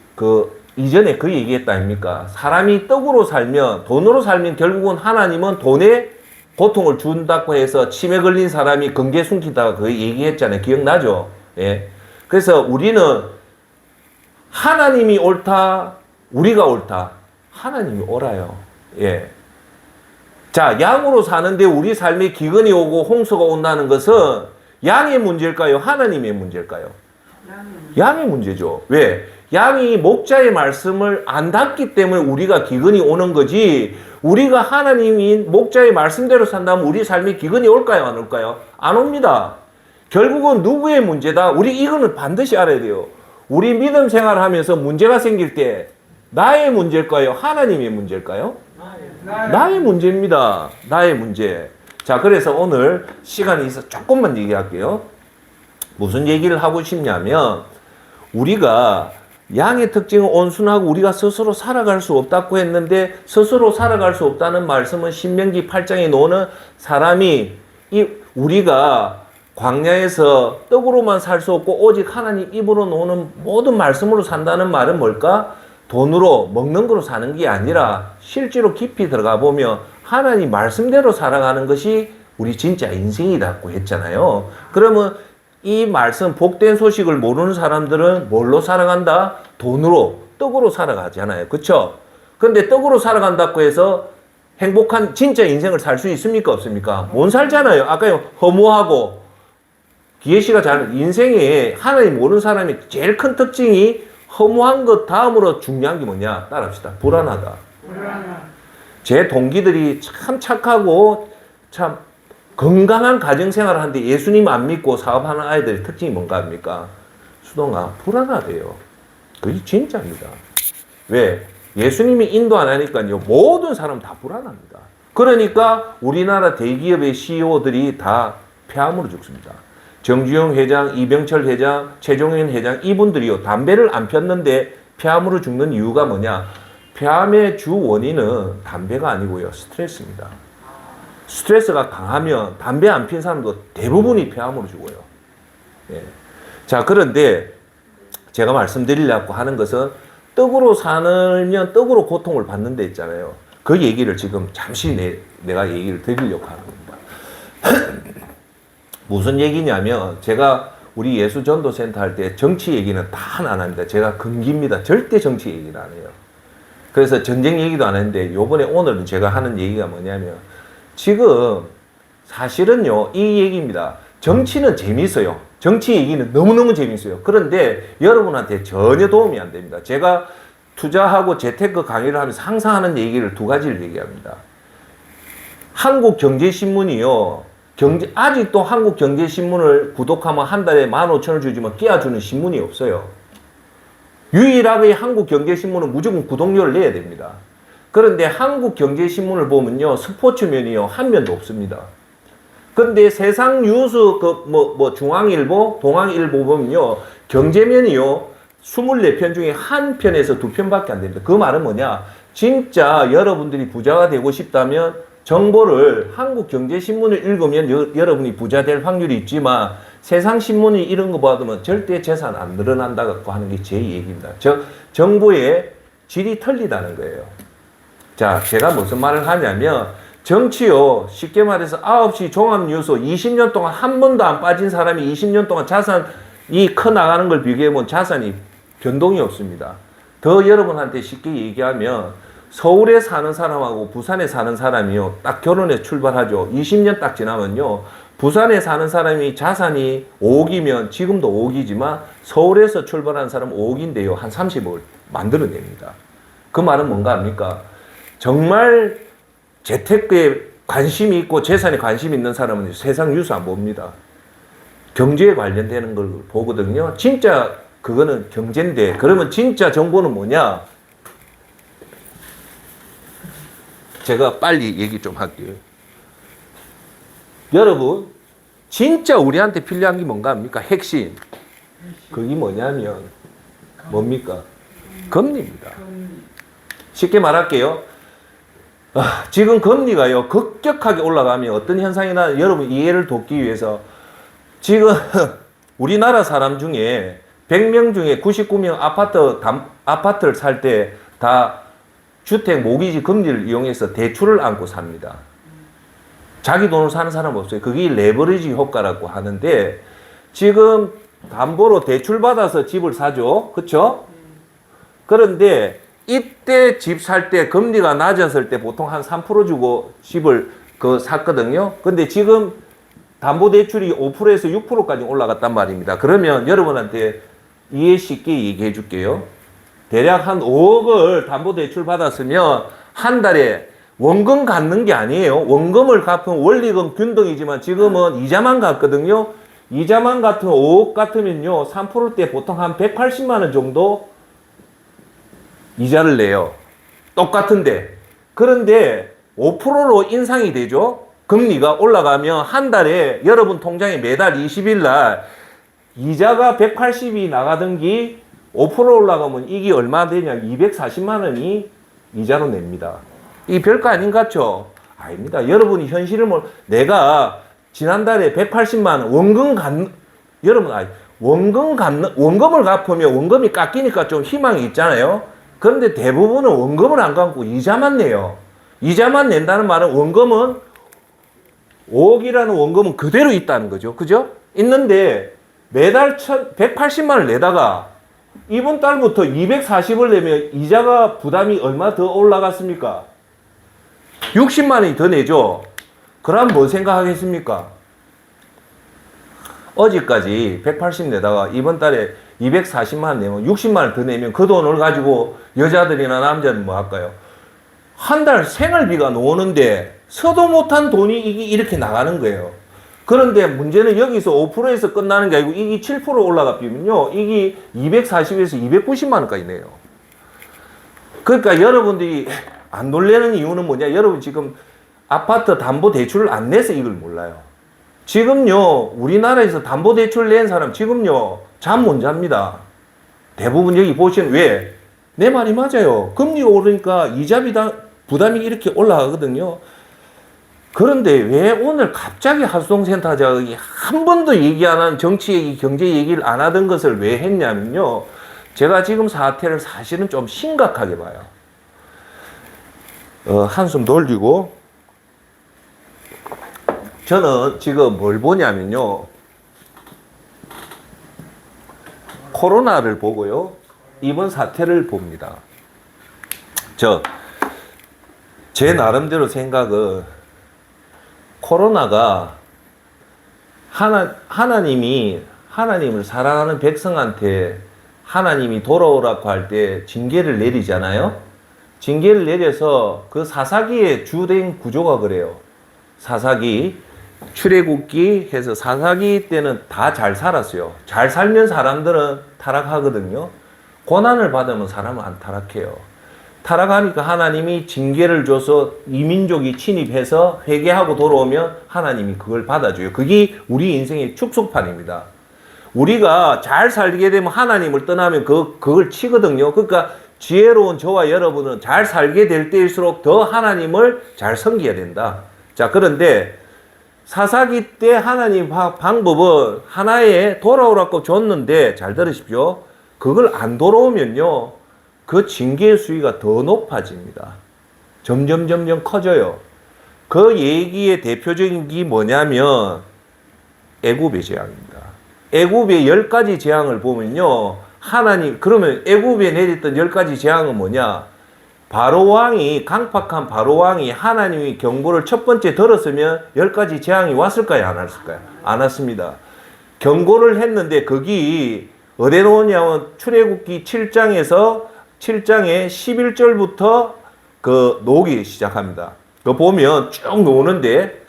이전에 그 얘기했다 아닙니까? 사람이 떡으로 살면, 돈으로 살면 결국은 하나님은 돈에 고통을 준다고 해서 치매 걸린 사람이 금괴 숨기다가 그 얘기했잖아요. 기억나죠? 예. 그래서 우리는 하나님이 옳다, 우리가 옳다. 하나님이 옳아요. 예. 자, 양으로 사는데 우리 삶에 기근이 오고 홍수가 온다는 것은 양의 문제일까요? 하나님의 문제일까요? 양의 문제죠. 왜? 양이 목자의 말씀을 안 닫기 때문에 우리가 기근이 오는 거지, 우리가 하나님인 목자의 말씀대로 산다면 우리 삶에 기근이 올까요? 안 올까요? 안 옵니다. 결국은 누구의 문제다? 우리 이거는 반드시 알아야 돼요. 우리 믿음 생활하면서 문제가 생길 때 나의 문제일까요? 하나님의 문제일까요? 나의 문제입니다. 나의 문제. 자, 그래서 오늘 시간이 있어서 조금만 얘기할게요. 무슨 얘기를 하고 싶냐면, 우리가 양의 특징은 온순하고 우리가 스스로 살아갈 수 없다고 했는데, 스스로 살아갈 수 없다는 말씀은 신명기 8장에 나오는 사람이 우리가 광야에서 떡으로만 살 수 없고 오직 하나님 입으로 나오는 모든 말씀으로 산다는 말은 뭘까? 돈으로 먹는 거로 사는 게 아니라 실제로 깊이 들어가 보면 하나님 말씀대로 살아가는 것이 우리 진짜 인생이라고 했잖아요. 그러면 이 말씀, 복된 소식을 모르는 사람들은 뭘로 살아간다? 돈으로, 떡으로 살아가잖아요. 그렇죠? 그런데 떡으로 살아간다고 해서 행복한 진짜 인생을 살 수 있습니까? 없습니까? 못 살잖아요. 아까 허무하고 기회씨가 잘 인생에 하나님 모르는 사람이 제일 큰 특징이 허무한 것 다음으로 중요한 게 뭐냐? 따라합시다. 불안하다. 제 동기들이 참 착하고 참 건강한 가정생활을 하는데 예수님 안 믿고 사업하는 아이들의 특징이 뭔가 합니까? 수동아, 불안하대요. 그게 진짜입니다. 왜? 예수님이 인도 안 하니까요. 모든 사람 다 불안합니다. 그러니까 우리나라 대기업의 CEO들이 다 폐암으로 죽습니다. 정주영 회장, 이병철 회장, 최종현 회장 이분들이요. 담배를 안 폈는데 폐암으로 죽는 이유가 뭐냐? 폐암의 주 원인은 담배가 아니고요. 스트레스입니다. 스트레스가 강하면 담배 안 핀 사람도 대부분이 폐암으로 죽어요. 예. 자, 그런데 제가 말씀드리려고 하는 것은 떡으로 살면 떡으로 고통을 받는 데 있잖아요. 그 얘기를 지금 잠시 내가 얘기를 드리려고 하는 겁니다. 무슨 얘기냐면 제가 우리 예수전도센터 할 때 정치 얘기는 다 안 합니다. 제가 금기입니다. 절대 정치 얘기를 안 해요. 그래서 전쟁 얘기도 안 했는데 요번에 오늘은 제가 하는 얘기가 뭐냐면 지금 사실은요 이 얘기입니다. 정치는 재미있어요. 정치 얘기는 너무너무 재미있어요. 그런데 여러분한테 전혀 도움이 안 됩니다. 제가 투자하고 재테크 강의를 하면서 항상 하는 얘기를 두 가지를 얘기합니다. 한국경제신문이요. 아직도 한국경제신문을 구독하면 한 달에 15,000원 주지만 끼워주는 신문이 없어요. 유일하게 한국경제신문은 무조건 구독료를 내야 됩니다. 그런데 한국경제신문을 보면요. 스포츠면이요. 한 면도 없습니다. 근데 세상 뉴스, 중앙일보, 동아일보 보면요. 경제면이요. 24편 중에 한 편에서 2편밖에 안 됩니다. 그 말은 뭐냐. 진짜 여러분들이 부자가 되고 싶다면 정보를 한국경제신문을 읽으면 여러분이 부자 될 확률이 있지만 세상 신문이 이런 거 받으면 절대 재산 안 늘어난다고 하는 게 제 얘기입니다. 정보의 질이 틀리다는 거예요. 자, 제가 무슨 말을 하냐면 정치요. 쉽게 말해서 9시 종합뉴스 20년 동안 한 번도 안 빠진 사람이 20년 동안 자산이 커 나가는 걸 비교해보면 자산이 변동이 없습니다. 더 여러분한테 쉽게 얘기하면 서울에 사는 사람하고 부산에 사는 사람이요. 딱 결혼해서 출발하죠. 20년 딱 지나면요. 부산에 사는 사람이 자산이 5억이면 지금도 5억이지만 서울에서 출발한 사람은 5억인데요. 한 30억을 만들어냅니다. 그 말은 뭔가 합니까? 정말 재테크에 관심이 있고 재산에 관심이 있는 사람은 세상 뉴스 안 봅니다. 경제에 관련되는 걸 보거든요. 진짜 그거는 경제인데 그러면 진짜 정보는 뭐냐? 제가 빨리 얘기 좀 할게요. 여러분 진짜 우리한테 필요한 게 뭔가 합니까? 핵심. 그게 뭐냐면 뭡니까? 금리입니다. 쉽게 말할게요. 지금 금리가요 급격하게 올라가면 어떤 현상이 나는 여러분 이해를 돕기 위해서 지금 우리나라 사람 중에 100명 중에 99명 아파트를 살 때 다 주택 모기지 금리를 이용해서 대출을 안고 삽니다. 자기 돈으로 사는 사람 없어요. 그게 레버리지 효과라고 하는데 지금 담보로 대출 받아서 집을 사죠. 그렇죠? 그런데 이때 집 살 때 금리가 낮았을 때 보통 한 3% 주고 집을 샀거든요. 근데 지금 담보대출이 5%에서 6%까지 올라갔단 말입니다. 그러면 여러분한테 이해 쉽게 얘기해 줄게요. 대략 한 5억을 담보대출 받았으면 한 달에 원금 갚는 게 아니에요. 원금을 갚으면 원리금 균등이지만 지금은 이자만 갚거든요. 이자만 같은 5억 같으면요. 3%대 보통 한 180만 원 정도 이자를 내요. 똑같은데. 그런데 5%로 인상이 되죠. 금리가 올라가면 한 달에 여러분 통장에 매달 20일 날 이자가 180이 나가던 게 5% 올라가면 이게 얼마 되냐? 240만 원이 이자로 냅니다. 이 별거 아닌 것 같죠? 아닙니다. 여러분이 현실을 내가 지난달에 180만 원 원금을 갚으면 원금이 깎이니까 좀 희망이 있잖아요. 그런데 대부분은 원금을 안 갚고 이자만 내요. 이자만 낸다는 말은 원금은 5억이라는 원금은 그대로 있다는 거죠. 그죠? 있는데 매달 180만 원을 내다가 이번 달부터 240을 내면 이자가 부담이 얼마 더 올라갔습니까? 60만 원이 더 내죠. 그럼 뭐 생각하겠습니까? 어제까지 180 내다가 이번 달에 240만 원 내면 60만 원 더 내면 그 돈을 가지고 여자들이나 남자는 뭐 할까요? 한 달 생활비가 나오는데 서도 못한 돈이 이게 이렇게 나가는 거예요. 그런데 문제는 여기서 5%에서 끝나는 게 아니고 이게 7% 올라가면요. 이게 240에서 290만 원까지 내요. 그러니까 여러분들이 안 놀라는 이유는 뭐냐? 여러분 지금 아파트 담보 대출을 안 내서 이걸 몰라요. 지금요, 우리나라에서 담보 대출 낸 사람 지금요, 잠 못 잡니다. 대부분 여기 보시면 왜? 내 말이 맞아요. 금리가 오르니까 이자 부담이 이렇게 올라가거든요. 그런데 왜 오늘 갑자기 합동센터장이 한 번도 얘기 안 한 정치 얘기, 경제 얘기를 안 하던 것을 왜 했냐면요. 제가 지금 사태를 사실은 좀 심각하게 봐요. 한숨 돌리고, 저는 지금 뭘 보냐면요. 코로나를 보고요. 이번 사태를 봅니다. 제 나름대로 생각은 코로나가 하나님을 사랑하는 백성한테 하나님이 돌아오라고 할 때 징계를 내리잖아요. 징계를 내려서 그 사사기의 주된 구조가 그래요. 사사기, 출애굽기 해서 사사기 때는 다 잘 살았어요. 잘 살면 사람들은 타락하거든요. 고난을 받으면 사람은 안 타락해요. 타락하니까 하나님이 징계를 줘서 이민족이 침입해서 회개하고 돌아오면 하나님이 그걸 받아줘요. 그게 우리 인생의 축소판입니다. 우리가 잘 살게 되면 하나님을 떠나면 그걸 치거든요. 그러니까 지혜로운 저와 여러분은 잘 살게 될 때일수록 더 하나님을 잘 섬겨야 된다. 자, 그런데 사사기 때 하나님 방법은 하나에 돌아오라고 줬는데 잘 들으십시오. 그걸 안 돌아오면요. 그 징계의 수위가 더 높아집니다. 점점 커져요. 그 얘기의 대표적인 게 뭐냐면 애굽의 재앙입니다. 애굽의 10가지 재앙을 보면요. 그러면 애굽에 내렸던 10가지 재앙은 뭐냐? 바로왕이, 강팍한 바로왕이 하나님의 경고를 첫 번째 들었으면 10가지 재앙이 왔을까요? 안 왔을까요? 안 왔습니다. 경고를 했는데 거기 어디에 나오냐면 출애굽기 7장의 11절부터 그 나오기 시작합니다. 그거 보면 쭉 나오는데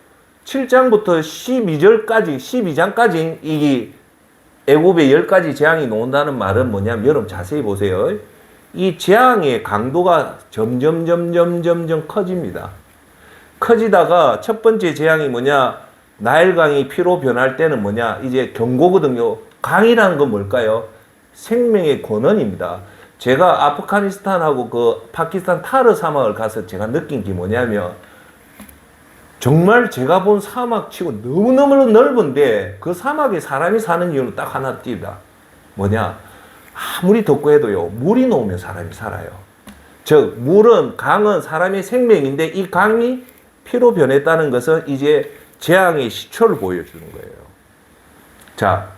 7장부터 12장까지 이 애굽의 10가지 재앙이 나온다는 말은 뭐냐면 여러분 자세히 보세요. 이 재앙의 강도가 점점 커집니다. 커지다가 첫 번째 재앙이 뭐냐? 나일강이 피로 변할 때는 뭐냐? 이제 경고거든요. 강이라는 건 뭘까요? 생명의 권원입니다. 제가 아프가니스탄하고 그 파키스탄 타르 사막을 가서 제가 느낀 게 뭐냐면 정말 제가 본 사막치고 너무너무 넓은데 그 사막에 사람이 사는 이유는 딱 하나 띄다. 뭐냐? 아무리 덥고 해도요. 물이 나오면 사람이 살아요. 즉 강은 사람의 생명인데 이 강이 피로 변했다는 것은 이제 재앙의 시초를 보여주는 거예요. 자,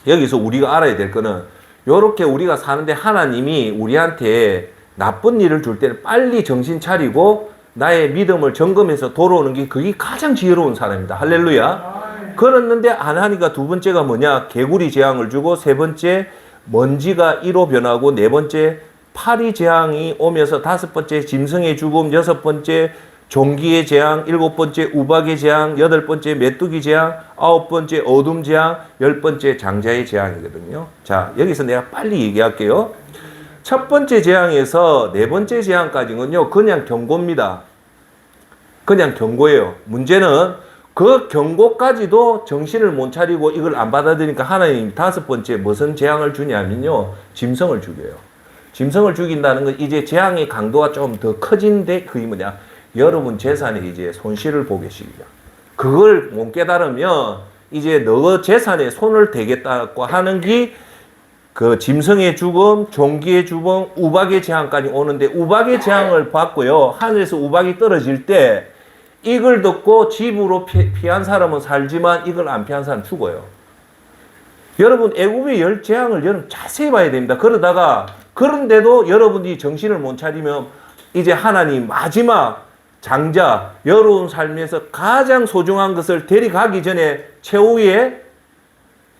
여기서 우리가 알아야 될 거는 요렇게 우리가 사는데 하나님이 우리한테 나쁜 일을 줄 때는 빨리 정신 차리고 나의 믿음을 점검해서 돌아오는 게 그게 가장 지혜로운 사람입니다. 할렐루야. 그랬는데 안 하니까 두 번째가 뭐냐? 개구리 재앙을 주고 세 번째 먼지가 이로 변하고 네 번째 파리 재앙이 오면서 다섯 번째 짐승의 죽음, 여섯 번째 종기의 재앙, 일곱 번째 우박의 재앙, 여덟 번째 메뚜기 재앙, 아홉 번째 어둠 재앙, 열 번째 장자의 재앙이거든요. 자, 여기서 내가 빨리 얘기할게요. 첫 번째 재앙에서 네 번째 재앙까지는요, 그냥 경고입니다. 그냥 경고예요. 문제는 그 경고까지도 정신을 못 차리고 이걸 안 받아들이니까 하나님 다섯 번째 무슨 재앙을 주냐면요, 짐승을 죽여요. 짐승을 죽인다는 건 이제 재앙의 강도가 좀 더 커진데 그게 뭐냐? 여러분 재산에 이제 손실을 보게 시키죠. 그걸 못 깨달으면 이제 너 재산에 손을 대겠다고 하는 게 그 짐승의 죽음, 종기의 죽음, 우박의 재앙까지 오는데 우박의 재앙을 받고요. 하늘에서 우박이 떨어질 때 이걸 듣고 집으로 피한 사람은 살지만 이걸 안 피한 사람은 죽어요. 여러분 애굽의 10재앙을 여러분 자세히 봐야 됩니다. 그러다가 그런데도 여러분이 정신을 못 차리면 이제 하나님 마지막 장자, 여러분 삶에서 가장 소중한 것을 데려가기 전에 최후의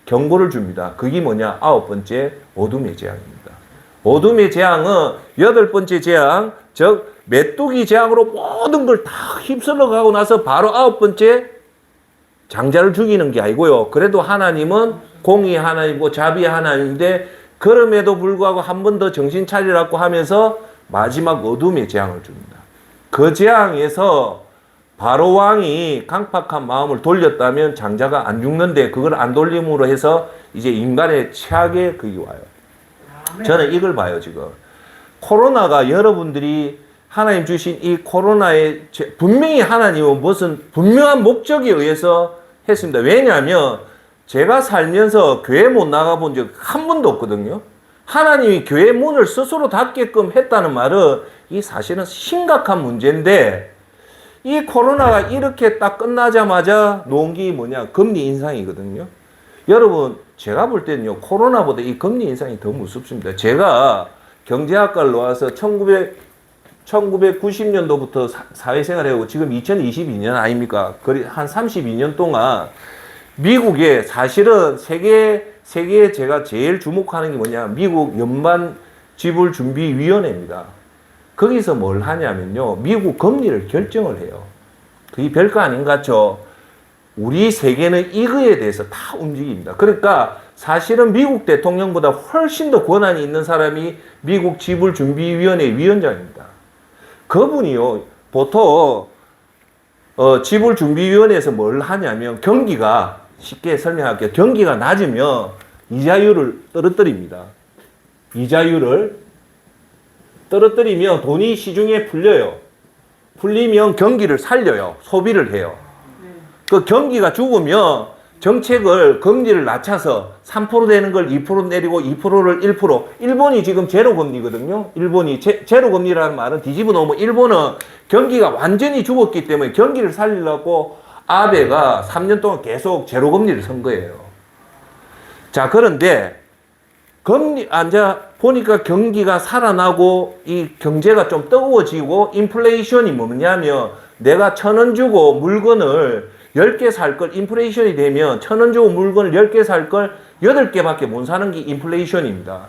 경고를 줍니다. 그게 뭐냐? 9번째 어둠의 재앙입니다. 어둠의 재앙은 8번째 재앙, 즉 메뚜기 재앙으로 모든 걸 다 휩쓸러 가고 나서 바로 9번째 장자를 죽이는 게 아니고요. 그래도 하나님은 공의의 하나님이고 자비의 하나님인데 그럼에도 불구하고 한 번 더 정신 차리라고 하면서 마지막 어둠의 재앙을 줍니다. 그 재앙에서 바로 왕이 강팍한 마음을 돌렸다면 장자가 안 죽는데 그걸 안 돌림으로 해서 이제 인간의 최악의 그게 와요. 저는 이걸 봐요, 지금. 코로나가 여러분들이 하나님 주신 이 코로나에 분명히 하나님은 무슨 분명한 목적에 의해서 했습니다. 왜냐하면 제가 살면서 교회 못 나가본 적 한 번도 없거든요. 하나님이 교회 문을 스스로 닫게끔 했다는 말은 이 사실은 심각한 문제인데 이 코로나가 이렇게 딱 끝나자마자 놓은 게 뭐냐? 금리 인상이거든요. 여러분, 제가 볼 때는요, 코로나보다 이 금리 인상이 더 무섭습니다. 제가 경제학과를 나와서 1990년도부터 사회생활을 하고 지금 2022년 아닙니까? 한 32년 동안 미국에 사실은 세계에 제가 제일 주목하는 게 뭐냐? 미국 연방 지불준비위원회입니다. 거기서 뭘 하냐면요. 미국 금리를 결정을 해요. 그게 별거 아닌 것 같죠? 우리 세계는 이거에 대해서 다 움직입니다. 그러니까 사실은 미국 대통령보다 훨씬 더 권한이 있는 사람이 미국 지불준비위원회 위원장입니다. 그분이요. 보통 지불준비위원회에서 뭘 하냐면 경기가 쉽게 설명할게요. 경기가 낮으면 이자율을 떨어뜨립니다. 이자율을 떨어뜨리면 돈이 시중에 풀려요. 풀리면 경기를 살려요. 소비를 해요. 그 경기가 죽으면 정책을 금리를 낮춰서 3% 되는 걸 2% 내리고 2%를 1%. 일본이 지금 제로금리거든요. 일본이 제로금리라는 말은 뒤집어 놓으면 일본은 경기가 완전히 죽었기 때문에 경기를 살리려고 아베가 3년 동안 계속 제로금리를 선 거예요. 자, 그런데 금리 앉아 보니까 경기가 살아나고 이 경제가 좀 뜨거워지고 인플레이션이 뭐냐면 내가 1,000원 주고 물건을 10개 살 걸 인플레이션이 되면 1,000원 주고 물건을 10개 살 걸 8개밖에 못 사는 게 인플레이션입니다.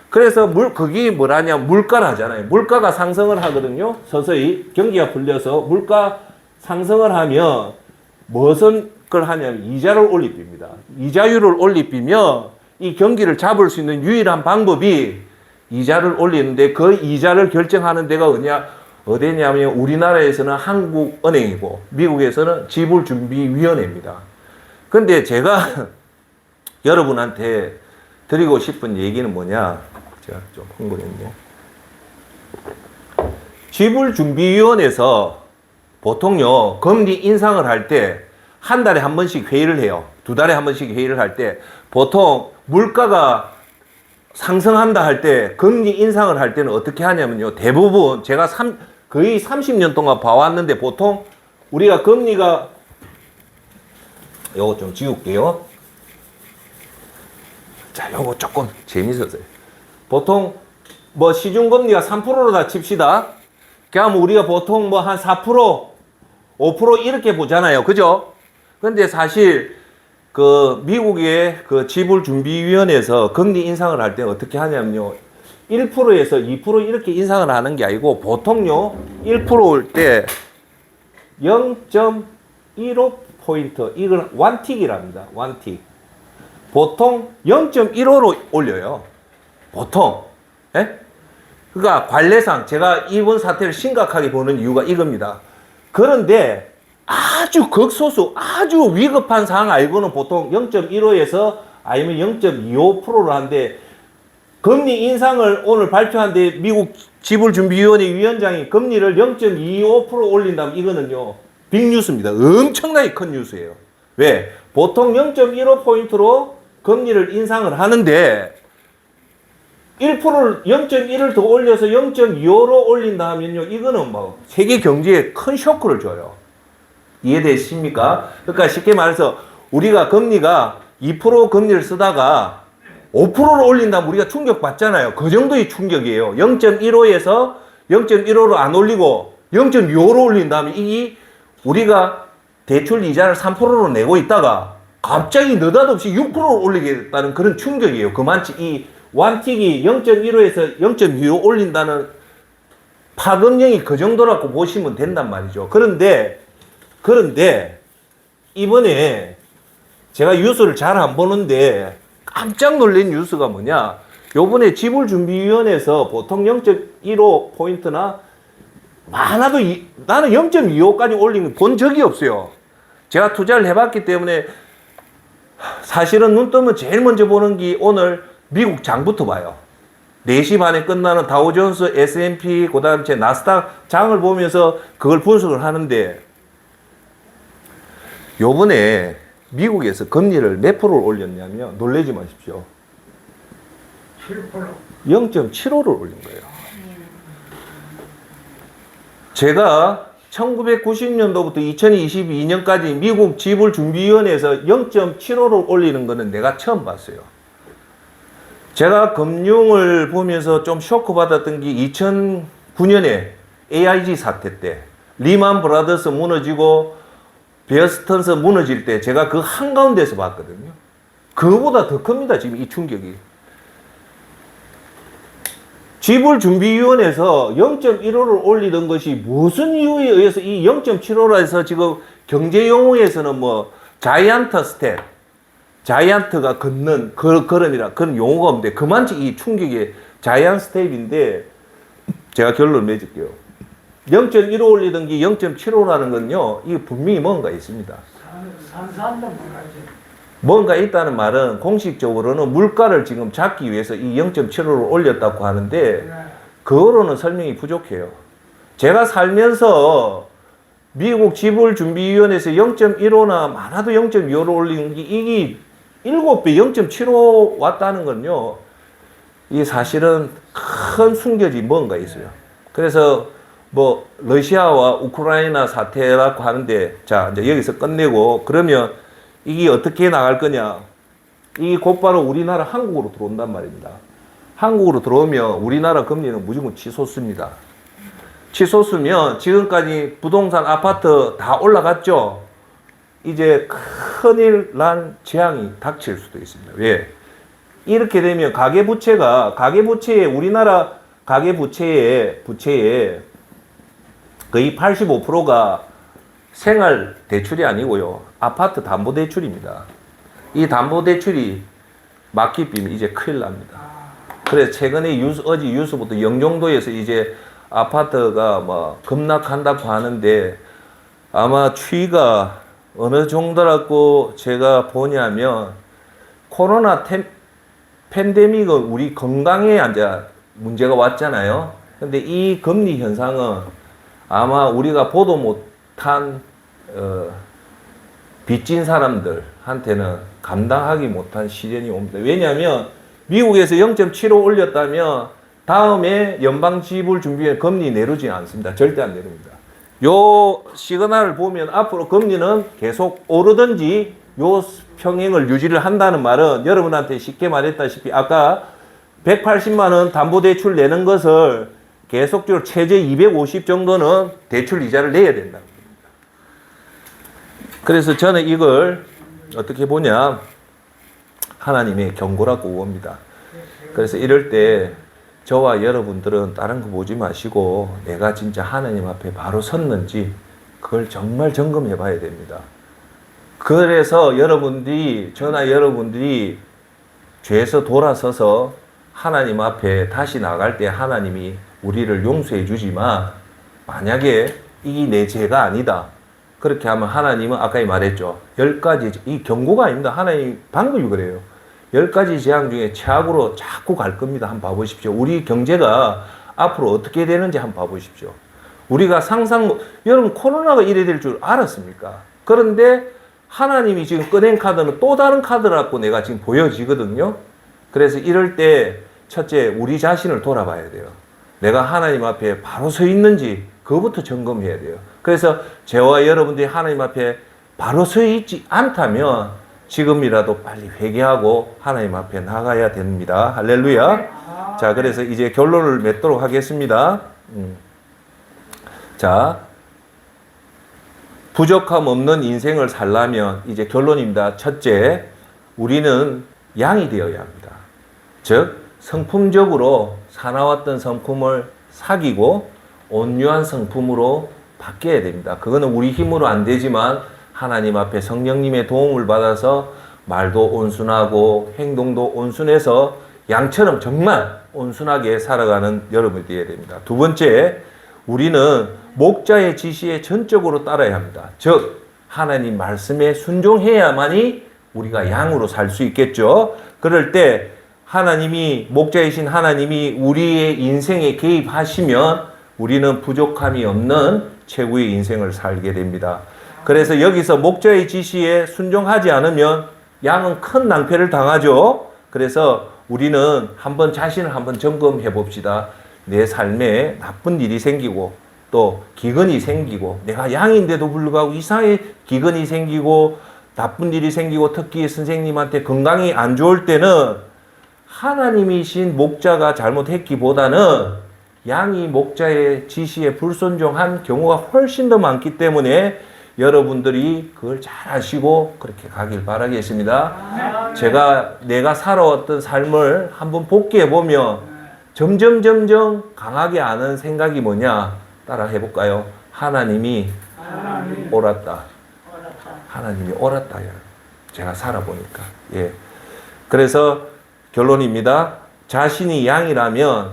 그래서 그게 뭐라냐 물가라잖아요. 물가가 상승을 하거든요. 서서히 경기가 풀려서 물가 상승을 하면 무슨 걸 하냐면 이자를 올리십니다. 이자율을 올리면 이 경기를 잡을 수 있는 유일한 방법이 이자를 올리는데 그 이자를 결정하는 데가 어디냐면 우리나라에서는 한국은행이고 미국에서는 지불준비위원회입니다. 근데 제가 여러분한테 드리고 싶은 얘기는 뭐냐? 제가 좀 흥분했네. 지불준비위원회에서 보통요, 금리 인상을 할 때 한 달에 한 번씩 회의를 해요. 2달에 한 번씩 회의를 할 때 보통 물가가 상승한다 할 때 금리 인상을 할 때는 어떻게 하냐면요. 대부분 제가 거의 30년 동안 봐왔는데 보통 우리가 금리가 요거 좀 지울게요. 자, 요거 조금 재밌었어요. 보통 뭐 시중금리가 3%다 칩시다. 그럼 우리가 보통 뭐 한 4%, 5% 이렇게 보잖아요. 그죠? 근데 사실 그 미국의 그 지불준비위원회에서 금리 인상을 할 때 어떻게 하냐면요. 1%에서 2% 이렇게 인상을 하는 게 아니고 보통요. 1%일 때 0.15포인트 이걸 원틱이랍니다. 원틱. 보통 0.15로 올려요. 보통. 예? 그러니까 관례상 제가 이번 사태를 심각하게 보는 이유가 이겁니다. 그런데 아주 극소수 아주 위급한 상황 알고는 보통 0.15에서 아니면 0.25%를 하는데 금리 인상을 오늘 발표한데 미국 지불준비위원회 위원장이 금리를 0.25% 올린다면 이거는요 빅뉴스입니다. 엄청나게 큰 뉴스예요. 왜? 보통 0.15포인트로 금리를 인상을 하는데 1%를 0.1을 더 올려서 0.25로 올린다 하면요 이거는 뭐 세계 경제에 큰 쇼크를 줘요. 이해되십니까? 그러니까 쉽게 말해서 우리가 금리가 2% 금리를 쓰다가 5%를 올린다면 우리가 충격받잖아요. 그 정도의 충격이에요. 0.15에서 0.15로 안 올리고 0.25로 올린 다음에 이 우리가 대출 이자를 3%로 내고 있다가 갑자기 느닷없이 6%로 올리겠다는 그런 충격이에요. 그만치 이 완틱이 0.15에서 0.25 올린다는 파급력이 그 정도라고 보시면 된단 말이죠. 그런데 이번에 제가 뉴스를 잘 안 보는데 깜짝 놀란 뉴스가 뭐냐? 요번에 지불준비위원회에서 보통 0.15 포인트나 많아도 나는 0.25까지 올린 거 본 적이 없어요. 제가 투자를 해봤기 때문에 사실은 눈 뜨면 제일 먼저 보는 게 오늘 미국 장부터 봐요. 4시 반에 끝나는 다우존스, S&P, 그 다음 제 나스닥 장을 보면서 그걸 분석을 하는데 요번에 미국에서 금리를 몇 프로를 올렸냐면 놀라지 마십시오. 0.75를 올린 거예요. 제가 1990년도부터 2022년까지 미국 지불준비위원회에서 0.75를 올리는 거는 내가 처음 봤어요. 제가 금융을 보면서 좀 쇼크 받았던 게 2009년에 AIG 사태 때 리만 브라더스 무너지고 베어스턴스 무너질 때 제가 그 한가운데서 봤거든요. 그거보다 더 큽니다. 지금 이 충격이. 지불준비위원회에서 0.15를 올리던 것이 무슨 이유에 의해서 이 0.75로 해서 지금 경제용어에서는 뭐 자이언트 스텝, 자이언트가 걷는 걸음이라 그런 용어가 없는데 그만치 이 충격이 자이언트 스텝인데 제가 결론을 맺을게요. 0.15 올리던 게 0.75라는 건요, 이게 분명히 뭔가 있습니다. 뭔가 있다는 말은 공식적으로는 물가를 지금 잡기 위해서 이 0.75를 올렸다고 하는데 그거로는 설명이 부족해요. 제가 살면서 미국 지불준비위원회에서 0.15나 많아도 0.25로 올리는 게 이게 7배 0.75 왔다는 건요, 이 사실은 큰 숨겨진 뭔가 있어요. 그래서 뭐 러시아와 우크라이나 사태라고 하는데 자 이제 여기서 끝내고 그러면 이게 어떻게 나갈 거냐? 이게 곧바로 우리나라 한국으로 들어온단 말입니다. 한국으로 들어오면 우리나라 금리는 무조건 치솟습니다. 치솟으면 지금까지 부동산 아파트 다 올라갔죠? 이제 큰일 난 재앙이 닥칠 수도 있습니다. 왜? 이렇게 되면 가계부채에 우리나라 가계부채의 거의 85%가 생활 대출이 아니고요. 아파트 담보 대출입니다. 이 담보 대출이 막히면 이제 큰일 납니다. 그래서 최근에 어제 뉴스부터 영종도에서 이제 아파트가 뭐 급락한다고 하는데 아마 추이가 어느 정도라고 제가 보냐면 코로나 팬데믹은 우리 건강에 이제 문제가 왔잖아요. 근데 이 금리 현상은 아마 우리가 보도 못한 빚진 사람들한테는 감당하기 못한 시련이 옵니다. 왜냐하면 미국에서 0.75 올렸다면 다음에 연방지불준비위원회 금리 내리지 않습니다. 절대 안 내립니다. 요 시그널을 보면 앞으로 금리는 계속 오르든지 요 평행을 유지를 한다는 말은 여러분한테 쉽게 말했다시피 아까 180만 원 담보대출 내는 것을 계속적으로 최저 250 정도는 대출 이자를 내야 된다. 그래서 저는 이걸 어떻게 보냐, 하나님의 경고라고 봅니다. 그래서 이럴 때 저와 여러분들은 다른 거 보지 마시고 내가 진짜 하나님 앞에 바로 섰는지 그걸 정말 점검해 봐야 됩니다. 그래서 저나 여러분들이 죄에서 돌아서서 하나님 앞에 다시 나갈 때 하나님이 우리를 용서해 주지만 만약에 이게 내 죄가 아니다. 그렇게 하면 하나님은 아까 말했죠. 10가지, 이 경고가 아닙니다. 하나님 방금이 그래요. 10가지 재앙 중에 최악으로 자꾸 갈 겁니다. 한번 봐보십시오. 우리 경제가 앞으로 어떻게 되는지 한번 봐보십시오. 우리가 여러분 코로나가 이래 될 줄 알았습니까? 그런데 하나님이 지금 꺼낸 카드는 또 다른 카드라고 내가 지금 보여지거든요. 그래서 이럴 때 첫째 우리 자신을 돌아봐야 돼요. 내가 하나님 앞에 바로 서 있는지 그거부터 점검해야 돼요. 그래서 저와 여러분들이 하나님 앞에 바로 서 있지 않다면 지금이라도 빨리 회개하고 하나님 앞에 나가야 됩니다. 할렐루야. 자, 그래서 이제 결론을 맺도록 하겠습니다. 자, 부족함 없는 인생을 살려면 이제 결론입니다. 첫째, 우리는 양이 되어야 합니다. 즉, 성품적으로 사나웠던 성품을 사귀고 온유한 성품으로 바뀌어야 됩니다. 그거는 우리 힘으로 안 되지만 하나님 앞에 성령님의 도움을 받아서 말도 온순하고 행동도 온순해서 양처럼 정말 온순하게 살아가는 여러분이 되어야 됩니다. 두 번째, 우리는 목자의 지시에 전적으로 따라야 합니다. 즉, 하나님 말씀에 순종해야만이 우리가 양으로 살 수 있겠죠. 그럴 때 하나님이, 목자이신 하나님이 우리의 인생에 개입하시면 우리는 부족함이 없는 최고의 인생을 살게 됩니다. 그래서 여기서 목자의 지시에 순종하지 않으면 양은 큰 낭패를 당하죠. 그래서 우리는 자신을 한번 점검해 봅시다. 내 삶에 나쁜 일이 생기고 또 기근이 생기고 내가 양인데도 불구하고 이상하게 기근이 생기고 나쁜 일이 생기고 특히 선생님한테 건강이 안 좋을 때는 하나님이신 목자가 잘못했기보다는 양이 목자의 지시에 불순종한 경우가 훨씬 더 많기 때문에 여러분들이 그걸 잘 아시고 그렇게 가길 바라겠습니다. 내가 살아왔던 삶을 한번 복귀해 보면 점점 강하게 아는 생각이 뭐냐? 따라 해볼까요? 하나님이 옳았다. 하나님이 옳았다. 제가 살아보니까. 예. 그래서 결론입니다. 자신이 양이라면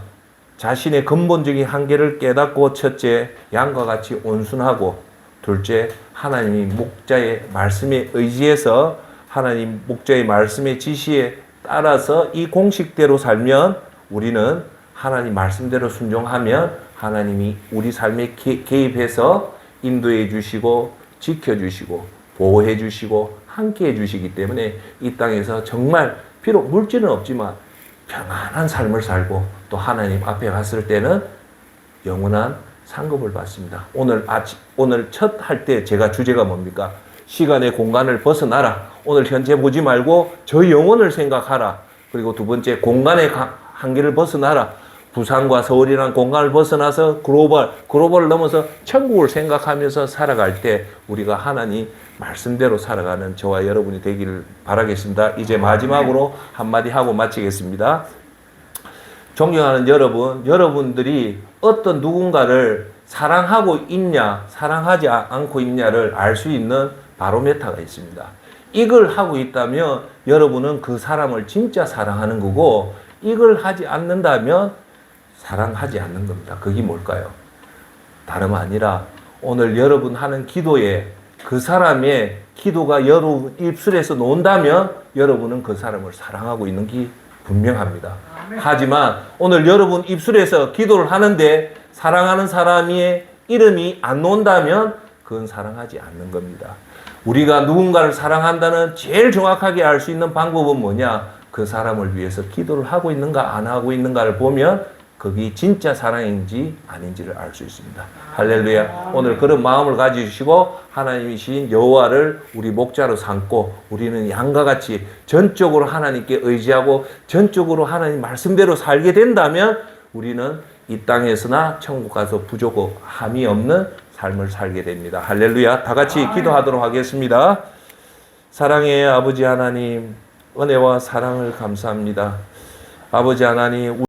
자신의 근본적인 한계를 깨닫고 첫째, 양과 같이 온순하고 둘째, 하나님이 목자의 말씀에 의지해서 하나님 목자의 말씀의 지시에 따라서 이 공식대로 살면 우리는 하나님 말씀대로 순종하면 하나님이 우리 삶에 개입해서 인도해 주시고 지켜주시고 보호해 주시고 함께 해 주시기 때문에 이 땅에서 정말 비록 물질은 없지만 평안한 삶을 살고 또 하나님 앞에 갔을 때는 영원한 상급을 받습니다. 오늘 첫 할 때 제가 주제가 뭡니까? 시간의 공간을 벗어나라. 오늘 현재 보지 말고 저 영혼을 생각하라. 그리고 두 번째, 공간의 한계를 벗어나라. 부산과 서울이라는 공간을 벗어나서 글로벌을 넘어서 천국을 생각하면서 살아갈 때 우리가 하나님 말씀대로 살아가는 저와 여러분이 되기를 바라겠습니다. 이제 마지막으로 한마디 하고 마치겠습니다. 존경하는 여러분들이 어떤 누군가를 사랑하고 있냐, 사랑하지 않고 있냐를 알 수 있는 바로메터가 있습니다. 이걸 하고 있다면 여러분은 그 사람을 진짜 사랑하는 거고, 이걸 하지 않는다면 사랑하지 않는 겁니다. 그게 뭘까요? 다름 아니라 오늘 여러분 하는 기도에 그 사람의 기도가 여러분 입술에서 나온다면 여러분은 그 사람을 사랑하고 있는 게 분명합니다. 하지만 오늘 여러분 입술에서 기도를 하는데 사랑하는 사람의 이름이 안 나온다면 그건 사랑하지 않는 겁니다. 우리가 누군가를 사랑한다는 제일 정확하게 알 수 있는 방법은 뭐냐? 그 사람을 위해서 기도를 하고 있는가 안 하고 있는가를 보면 그게 진짜 사랑인지 아닌지를 알 수 있습니다. 할렐루야. 오늘 그런 마음을 가지시고 하나님이신 여호와를 우리 목자로 삼고 우리는 양과 같이 전적으로 하나님께 의지하고 전적으로 하나님 말씀대로 살게 된다면 우리는 이 땅에서나 천국 가서 부족함이 없는 삶을 살게 됩니다. 할렐루야. 다 같이 기도하도록 하겠습니다. 사랑의 아버지 하나님, 은혜와 사랑을 감사합니다. 아버지 하나님,